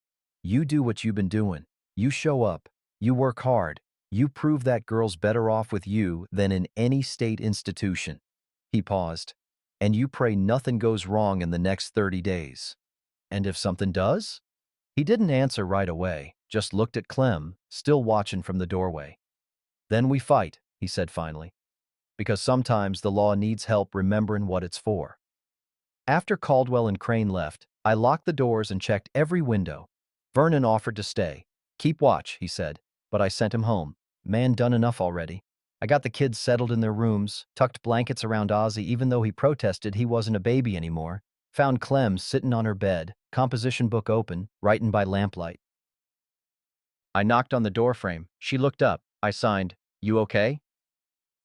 Speaker 1: You do what you've been doing. You show up. You work hard. You prove that girl's better off with you than in any state institution. He paused. And you pray nothing goes wrong in the next 30 days. And if something does? He didn't answer right away, just looked at Clem, still watching from the doorway. Then we fight, he said finally. Because sometimes the law needs help remembering what it's for. After Caldwell and Crane left, I locked the doors and checked every window. Vernon offered to stay. Keep watch, he said, but I sent him home. Man done enough already. I got the kids settled in their rooms, tucked blankets around Ozzy even though he protested he wasn't a baby anymore, found Clem sitting on her bed, composition book open, writing by lamplight. I knocked on the doorframe. She looked up. I signed, "You okay?"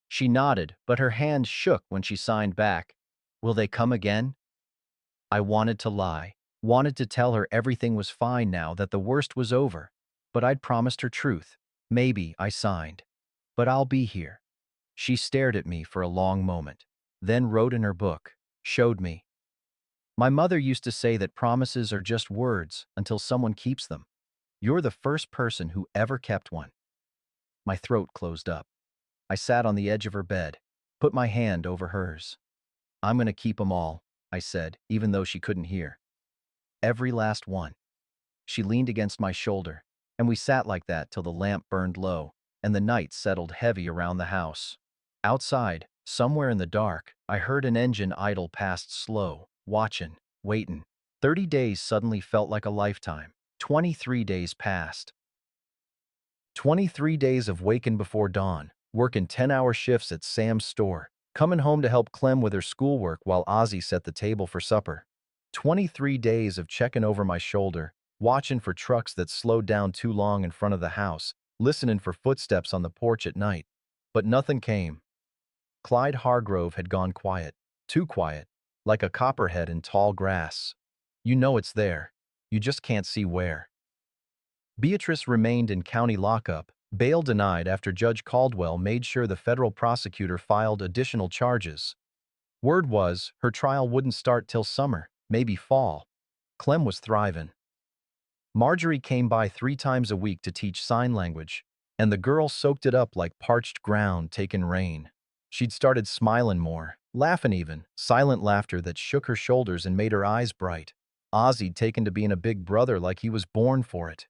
Speaker 1: She nodded, but her hand shook when she signed back. "Will they come again?" I wanted to lie, wanted to tell her everything was fine now, that the worst was over. But I'd promised her truth. Maybe, I signed. But I'll be here. She stared at me for a long moment, then wrote in her book, showed me. My mother used to say that promises are just words until someone keeps them. You're the first person who ever kept one. My throat closed up. I sat on the edge of her bed, put my hand over hers. I'm gonna keep 'em all, I said, even though she couldn't hear. Every last one. She leaned against my shoulder, and we sat like that till the lamp burned low, and the night settled heavy around the house. Outside, somewhere in the dark, I heard an engine idle past slow, watching, waiting. 30 days suddenly felt like a lifetime. 23 days passed. 23 days of waking before dawn, working 10-hour shifts at Sam's store, coming home to help Clem with her schoolwork while Ozzy set the table for supper. 23 days of checking over my shoulder, watching for trucks that slowed down too long in front of the house, listening for footsteps on the porch at night. But nothing came. Clyde Hargrove had gone quiet, too quiet, like a copperhead in tall grass. You know it's there. You just can't see where. Beatrice remained in county lockup, bail denied after Judge Caldwell made sure the federal prosecutor filed additional charges. Word was her trial wouldn't start till summer, maybe fall. Clem was thriving. Marjorie came by 3 times a week to teach sign language, and the girl soaked it up like parched ground taking rain. She'd started smiling more, laughing even, silent laughter that shook her shoulders and made her eyes bright. Ozzy'd taken to being a big brother like he was born for it.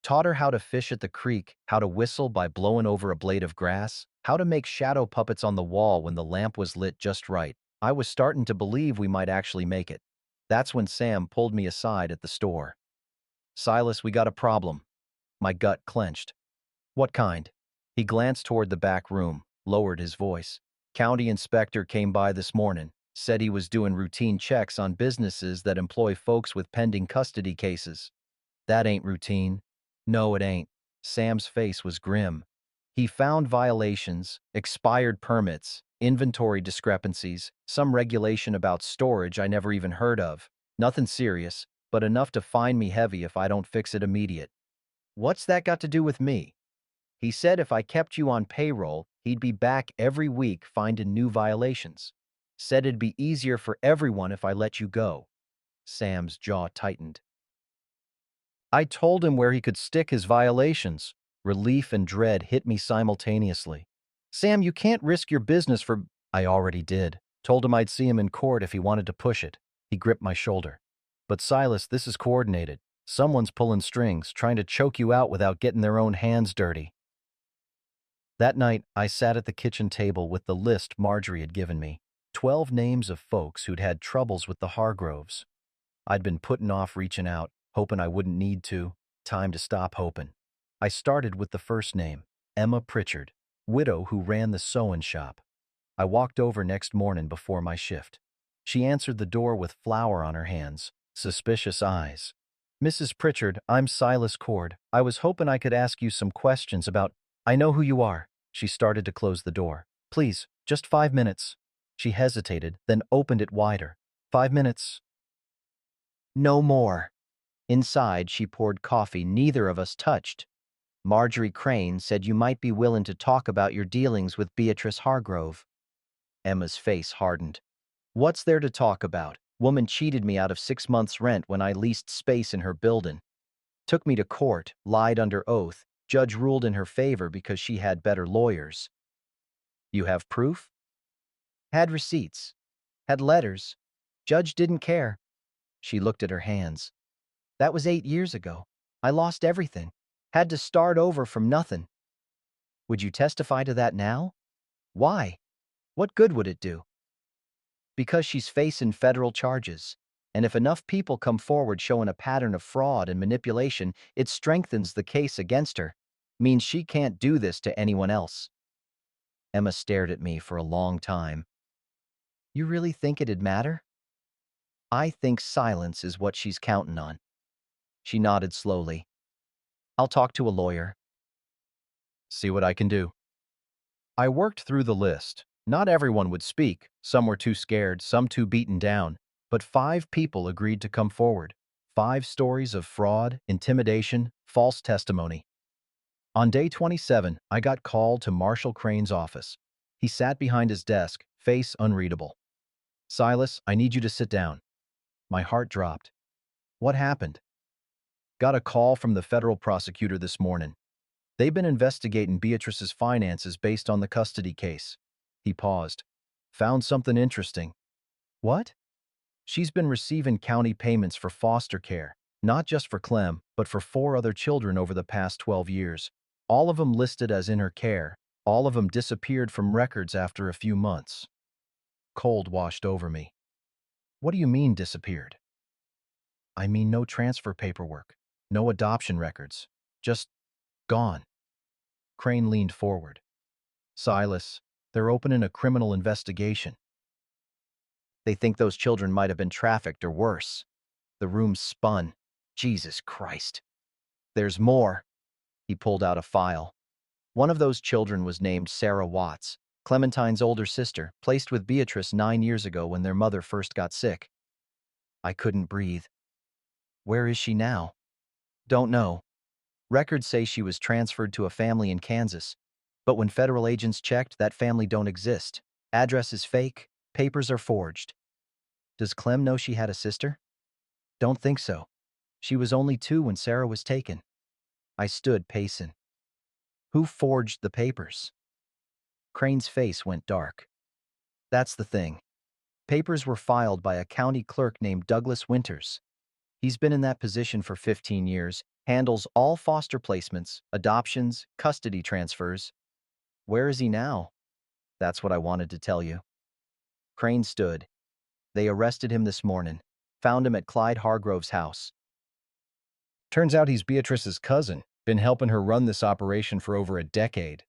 Speaker 1: Taught her how to fish at the creek, how to whistle by blowing over a blade of grass, how to make shadow puppets on the wall when the lamp was lit just right. I was starting to believe we might actually make it. That's when Sam pulled me aside at the store. "Silas, we got a problem." My gut clenched. "What kind?" He glanced toward the back room, lowered his voice. County inspector came by this morning, said he was doing routine checks on businesses that employ folks with pending custody cases. That ain't routine. No, it ain't. Sam's face was grim. He found violations, expired permits, inventory discrepancies, some regulation about storage I never even heard of. Nothing serious, but enough to fine me heavy if I don't fix it immediate. What's that got to do with me? He said if I kept you on payroll, he'd be back every week finding new violations. Said it'd be easier for everyone if I let you go. Sam's jaw tightened. I told him where he could stick his violations. Relief and dread hit me simultaneously. Sam, you can't risk your business for... I already did. Told him I'd see him in court if he wanted to push it. He gripped my shoulder. But Silas, this is coordinated. Someone's pulling strings, trying to choke you out without getting their own hands dirty. That night, I sat at the kitchen table with the list Marjorie had given me. 12 names of folks who'd had troubles with the Hargroves. I'd been putting off reaching out, hoping I wouldn't need to. Time to stop hoping. I started with the first name, Emma Pritchard, widow who ran the sewing shop. I walked over next morning before my shift. She answered the door with flour on her hands, suspicious eyes. Mrs. Pritchard, I'm Silas Cord. I was hoping I could ask you some questions about... I know who you are. She started to close the door. Please, just 5 minutes. She hesitated, then opened it wider. 5 minutes. No more. Inside, she poured coffee neither of us touched. Marjorie Crane said you might be willing to talk about your dealings with Beatrice Hargrove. Emma's face hardened. What's there to talk about? Woman cheated me out of 6 months' rent when I leased space in her building. Took me to court, lied under oath. Judge ruled in her favor because she had better lawyers. You have proof? Had receipts. Had letters. Judge didn't care. She looked at her hands. That was 8 years ago. I lost everything. Had to start over from nothing. Would you testify to that now? Why? What good would it do? Because she's facing federal charges. And if enough people come forward showing a pattern of fraud and manipulation, it strengthens the case against her. Means she can't do this to anyone else. Emma stared at me for a long time. You really think it'd matter? I think silence is what she's counting on. She nodded slowly. I'll talk to a lawyer. See what I can do. I worked through the list. Not everyone would speak. Some were too scared, some too beaten down. But 5 people agreed to come forward. 5 stories of fraud, intimidation, false testimony. On day 27, I got called to Marshal Crane's office. He sat behind his desk, face unreadable. Silas, I need you to sit down. My heart dropped. What happened? Got a call from the federal prosecutor this morning. They've been investigating Beatrice's finances based on the custody case. He paused. Found something interesting. What? She's been receiving county payments for foster care, not just for Clem, but for 4 other children over the past 12 years. All of them listed as in her care. All of them disappeared from records after a few months. Cold washed over me. What do you mean disappeared? I mean no transfer paperwork, no adoption records, just gone. Crane leaned forward. Silas, they're opening a criminal investigation. They think those children might have been trafficked or worse. The room spun. Jesus Christ. There's more. He pulled out a file. One of those children was named Sarah Watts, Clementine's older sister, placed with Beatrice 9 years ago when their mother first got sick. I couldn't breathe. Where is she now? Don't know. Records say she was transferred to a family in Kansas, but when federal agents checked, that family don't exist. Address is fake, papers are forged. Does Clem know she had a sister? Don't think so. She was only 2 when Sarah was taken. I stood pacing. Who forged the papers? Crane's face went dark. That's the thing. Papers were filed by a county clerk named Douglas Winters. He's been in that position for 15 years, handles all foster placements, adoptions, custody transfers. Where is he now? That's what I wanted to tell you. Crane stood. They arrested him this morning. Found him at Clyde Hargrove's house. Turns out he's Beatrice's cousin. Been helping her run this operation for over a decade.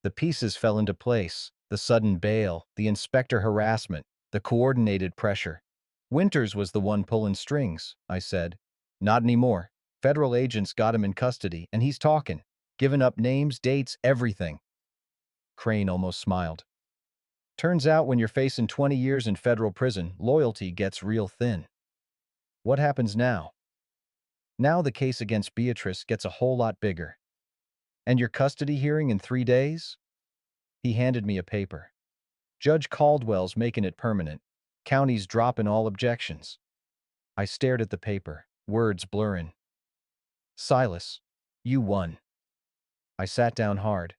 Speaker 1: The pieces fell into place. The sudden bail, the inspector harassment, the coordinated pressure. Winters was the one pulling strings, I said. Not anymore. Federal agents got him in custody, and he's talking. Giving up names, dates, everything. Crane almost smiled. Turns out when you're facing 20 years in federal prison, loyalty gets real thin. What happens now? Now the case against Beatrice gets a whole lot bigger. And your custody hearing in 3 days? He handed me a paper. Judge Caldwell's making it permanent. County's dropping all objections. I stared at the paper, words blurring. Silas, you won. I sat down hard.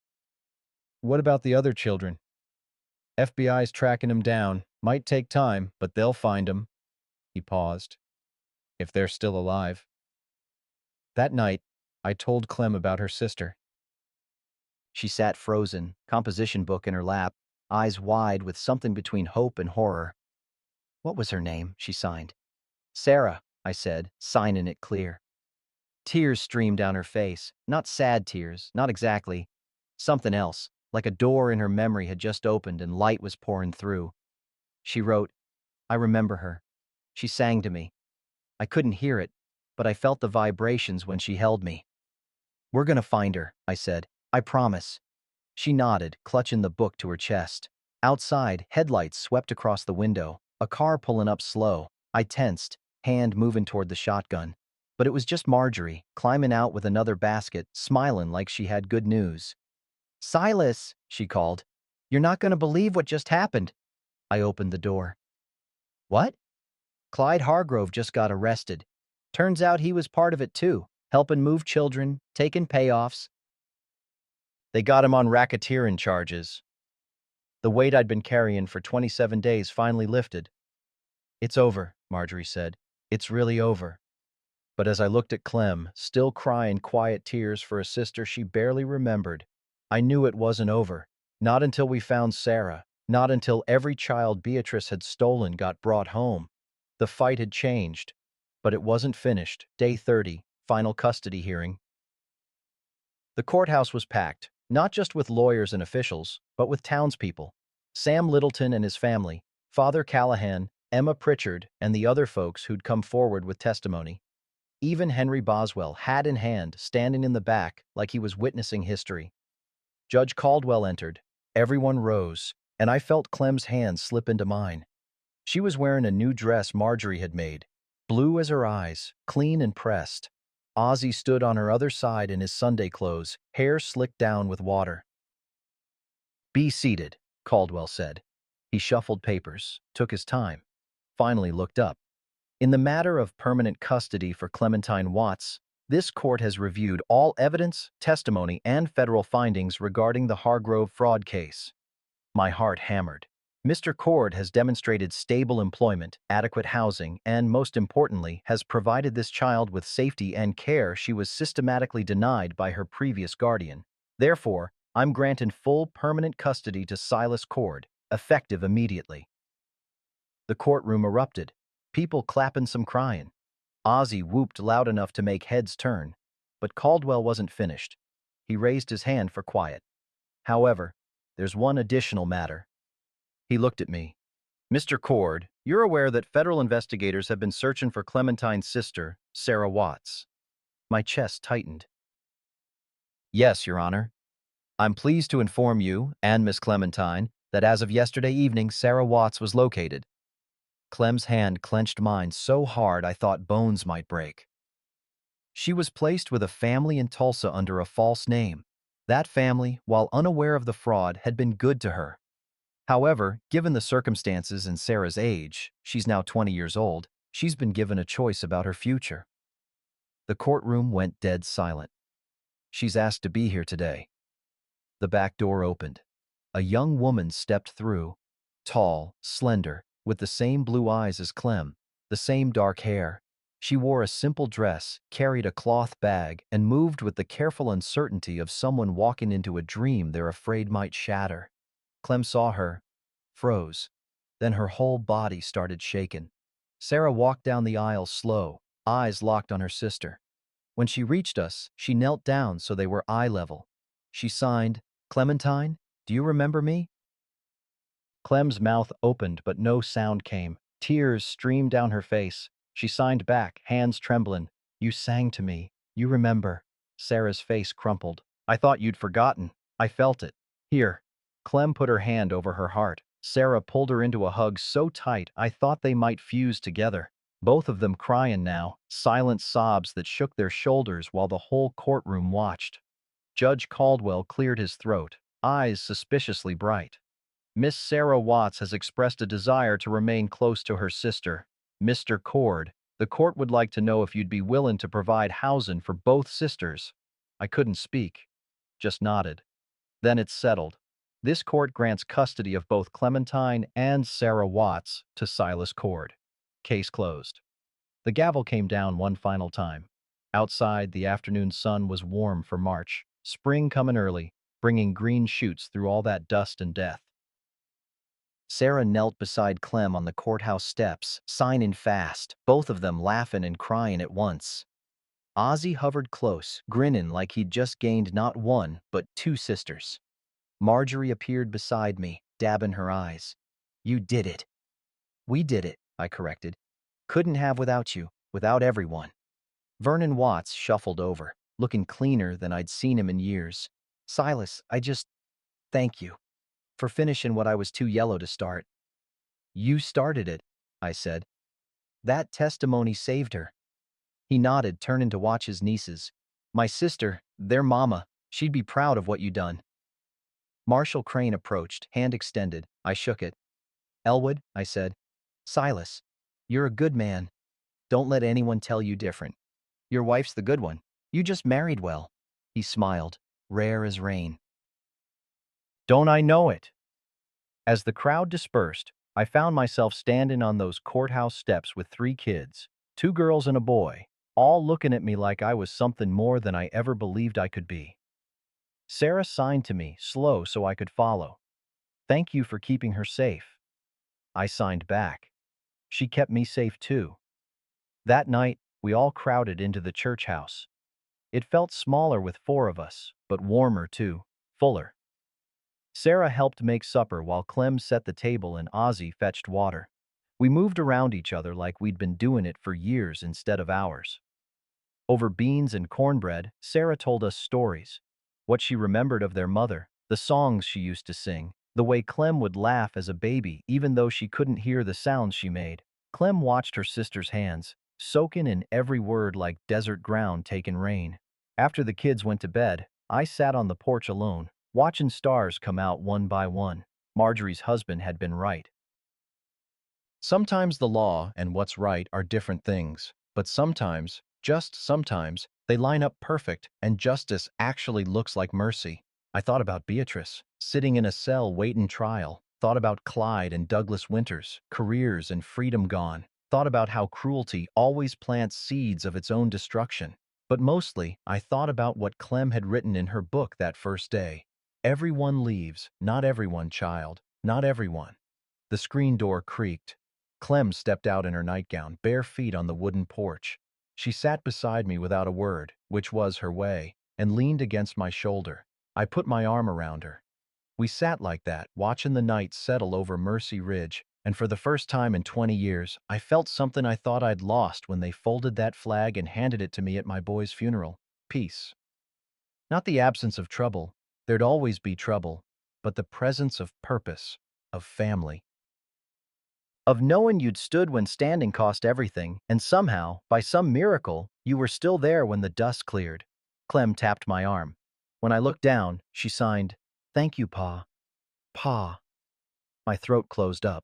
Speaker 1: What about the other children? FBI's tracking them down. Might take time, but they'll find them. He paused. If they're still alive. That night, I told Clem about her sister. She sat frozen, composition book in her lap, eyes wide with something between hope and horror. What was her name? She signed. Sarah, I said, signing it clear. Tears streamed down her face, not sad tears, not exactly. Something else, like a door in her memory had just opened and light was pouring through. She wrote, I remember her. She sang to me. I couldn't hear it, but I felt the vibrations when she held me. We're gonna find her, I said. I promise. She nodded, clutching the book to her chest. Outside, headlights swept across the window, a car pulling up slow. I tensed, hand moving toward the shotgun. But it was just Marjorie, climbing out with another basket, smiling like she had good news. Silas, she called. You're not gonna believe what just happened. I opened the door. What? Clyde Hargrove just got arrested. Turns out he was part of it too, helping move children, taking payoffs. They got him on racketeering charges. The weight I'd been carrying for 27 days finally lifted. It's over, Marjorie said. It's really over. But as I looked at Clem, still crying quiet tears for a sister she barely remembered, I knew it wasn't over. Not until we found Sarah. Not until every child Beatrice had stolen got brought home. The fight had changed. But it wasn't finished. Day 30, final custody hearing. The courthouse was packed, not just with lawyers and officials, but with townspeople. Sam Littleton and his family, Father Callahan, Emma Pritchard, and the other folks who'd come forward with testimony. Even Henry Boswell, hat in hand, standing in the back like he was witnessing history. Judge Caldwell entered. Everyone rose, and I felt Clem's hand slip into mine. She was wearing a new dress Marjorie had made, blue as her eyes, clean and pressed. Ozzie stood on her other side in his Sunday clothes, hair slicked down with water. Be seated, Caldwell said. He shuffled papers, took his time, finally looked up. In the matter of permanent custody for Clementine Watts, this court has reviewed all evidence, testimony, and federal findings regarding the Hargrove fraud case. My heart hammered. Mr. Cord has demonstrated stable employment, adequate housing, and most importantly, has provided this child with safety and care she was systematically denied by her previous guardian. Therefore, I'm granting full permanent custody to Silas Cord, effective immediately. The courtroom erupted, people clapping, some crying. Ozzie whooped loud enough to make heads turn, but Caldwell wasn't finished. He raised his hand for quiet. However, there's one additional matter. He looked at me. Mr. Cord, you're aware that federal investigators have been searching for Clementine's sister, Sarah Watts. My chest tightened. Yes, Your Honor. I'm pleased to inform you, and Miss Clementine, that as of yesterday evening, Sarah Watts was located. Clem's hand clenched mine so hard I thought bones might break. She was placed with a family in Tulsa under a false name. That family, while unaware of the fraud, had been good to her. However, given the circumstances and Sarah's age, she's now 20 years old, she's been given a choice about her future. The courtroom went dead silent. She's asked to be here today. The back door opened. A young woman stepped through, tall, slender, with the same blue eyes as Clem, the same dark hair. She wore a simple dress, carried a cloth bag, and moved with the careful uncertainty of someone walking into a dream they're afraid might shatter. Clem saw her, froze. Then her whole body started shaking. Sarah walked down the aisle slow, eyes locked on her sister. When she reached us, she knelt down so they were eye level. She signed, "Clementine, do you remember me?" Clem's mouth opened, but no sound came. Tears streamed down her face. She signed back, hands trembling. You sang to me. You remember. Sarah's face crumpled. I thought you'd forgotten. I felt it. Here. Clem put her hand over her heart. Sarah pulled her into a hug so tight I thought they might fuse together. Both of them crying now, silent sobs that shook their shoulders while the whole courtroom watched. Judge Caldwell cleared his throat, eyes suspiciously bright. Miss Sarah Watts has expressed a desire to remain close to her sister. Mr. Cord, the court would like to know if you'd be willing to provide housing for both sisters. I couldn't speak, just nodded. Then it's settled. This court grants custody of both Clementine and Sarah Watts to Silas Cord. Case closed. The gavel came down one final time. Outside, the afternoon sun was warm for March, spring coming early, bringing green shoots through all that dust and death. Sarah knelt beside Clem on the courthouse steps, signing fast, both of them laughing and crying at once. Ozzie hovered close, grinning like he'd just gained not one, but two sisters. Marjorie appeared beside me, dabbing her eyes. You did it. We did it, I corrected. Couldn't have without you, without everyone. Vernon Watts shuffled over, looking cleaner than I'd seen him in years. Silas, thank you for finishing what I was too yellow to start. You started it, I said. That testimony saved her. He nodded, turning to watch his nieces. My sister, their mama, she'd be proud of what you done. Marshall Crane approached, hand extended. I shook it. Elwood, I said. Silas, you're a good man. Don't let anyone tell you different. Your wife's the good one. You just married well. He smiled, rare as rain. Don't I know it? As the crowd dispersed, I found myself standing on those courthouse steps with three kids, two girls and a boy, all looking at me like I was something more than I ever believed I could be. Sarah signed to me, slow so I could follow. Thank you for keeping her safe. I signed back. She kept me safe too. That night, we all crowded into the church house. It felt smaller with four of us, but warmer too, fuller. Sarah helped make supper while Clem set the table and Ozzie fetched water. We moved around each other like we'd been doing it for years instead of hours. Over beans and cornbread, Sarah told us stories. What she remembered of their mother, the songs she used to sing, the way Clem would laugh as a baby even though she couldn't hear the sounds she made. Clem watched her sister's hands, soaking in every word like desert ground taking rain. After the kids went to bed, I sat on the porch alone, watching stars come out one by one. Marjorie's husband had been right. Sometimes the law and what's right are different things, but sometimes, just sometimes, they line up perfect and justice actually looks like mercy. I thought about Beatrice, sitting in a cell waiting trial. Thought about Clyde and Douglas Winters, careers and freedom gone. Thought about how cruelty always plants seeds of its own destruction. But mostly, I thought about what Clem had written in her book that first day. Everyone leaves, not everyone, child, not everyone. The screen door creaked. Clem stepped out in her nightgown, bare feet on the wooden porch. She sat beside me without a word, which was her way, and leaned against my shoulder. I put my arm around her. We sat like that, watching the night settle over Mercy Ridge, and for the first time in 20 years, I felt something I thought I'd lost when they folded that flag and handed it to me at my boy's funeral. Peace. Not the absence of trouble. There'd always be trouble, but the presence of purpose, of family. Of knowing you'd stood when standing cost everything, and somehow, by some miracle, you were still there when the dust cleared. Clem tapped my arm. When I looked down, she signed, Thank you, Pa. Pa. My throat closed up.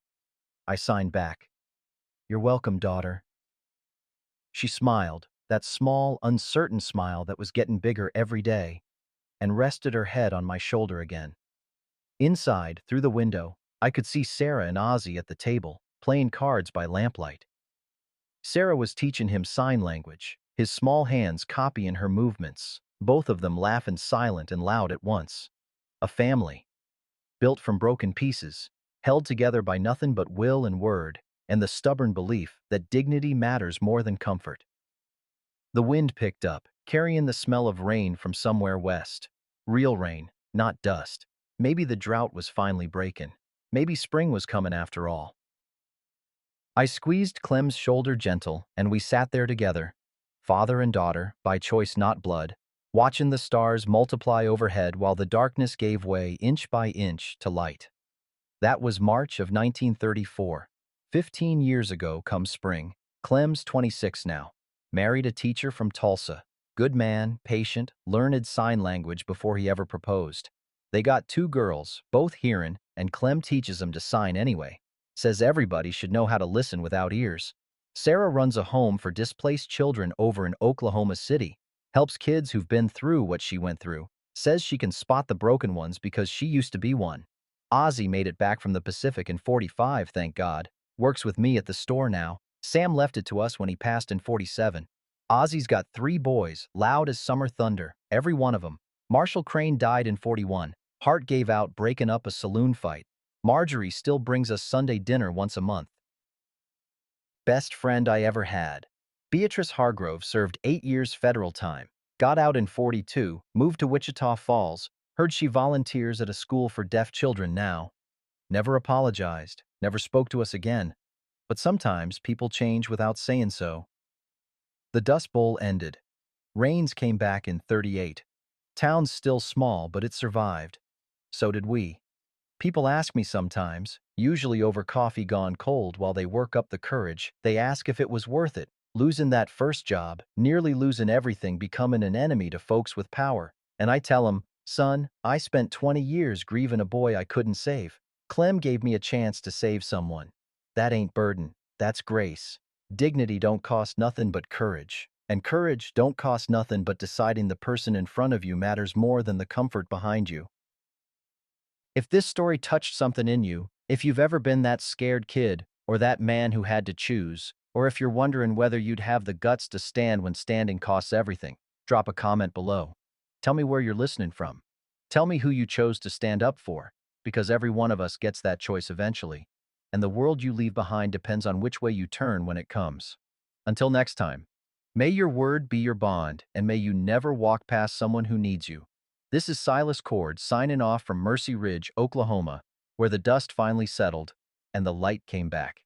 Speaker 1: I signed back. You're welcome, daughter. She smiled, that small, uncertain smile that was getting bigger every day, and rested her head on my shoulder again. Inside, through the window, I could see Sarah and Ozzie at the table, playing cards by lamplight. Sarah was teaching him sign language, his small hands copying her movements, both of them laughing silent and loud at once. A family, built from broken pieces, held together by nothing but will and word, and the stubborn belief that dignity matters more than comfort. The wind picked up, carrying the smell of rain from somewhere west. Real rain, not dust. Maybe the drought was finally breaking. Maybe spring was coming after all. I squeezed Clem's shoulder gentle, and we sat there together, father and daughter, by choice not blood, watching the stars multiply overhead while the darkness gave way inch by inch to light. That was March of 1934. 15 years ago come spring. Clem's 26 now. Married a teacher from Tulsa. Good man, patient, learned sign language before he ever proposed. They got 2 girls, both hearin', and Clem teaches them to sign anyway. Says everybody should know how to listen without ears. Sarah runs a home for displaced children over in Oklahoma City. Helps kids who've been through what she went through. Says she can spot the broken ones because she used to be one. Ozzy made it back from the Pacific in 45, thank God. Works with me at the store now. Sam left it to us when he passed in 47. Ozzy's got 3 boys, loud as summer thunder, every one of them. Marshall Crane died in 41. Hart gave out breaking up a saloon fight. Marjorie still brings us Sunday dinner once a month. Best friend I ever had. Beatrice Hargrove served 8 years federal time. Got out in 42, moved to Wichita Falls. Heard she volunteers at a school for deaf children now. Never apologized, never spoke to us again. But sometimes people change without saying so. The Dust Bowl ended. Rains came back in 38. Town's still small, but it survived. So did we. People ask me sometimes, usually over coffee gone cold while they work up the courage, they ask if it was worth it, losing that first job, nearly losing everything, becoming an enemy to folks with power. And I tell 'em, son, I spent 20 years grieving a boy I couldn't save. Clem gave me a chance to save someone. That ain't burden, that's grace. Dignity don't cost nothing but courage. And courage don't cost nothing but deciding the person in front of you matters more than the comfort behind you. If this story touched something in you, if you've ever been that scared kid, or that man who had to choose, or if you're wondering whether you'd have the guts to stand when standing costs everything, drop a comment below. Tell me where you're listening from. Tell me who you chose to stand up for, because every one of us gets that choice eventually, and the world you leave behind depends on which way you turn when it comes. Until next time, may your word be your bond, and may you never walk past someone who needs you. This is Silas Cord signing off from Mercy Ridge, Oklahoma, where the dust finally settled and the light came back.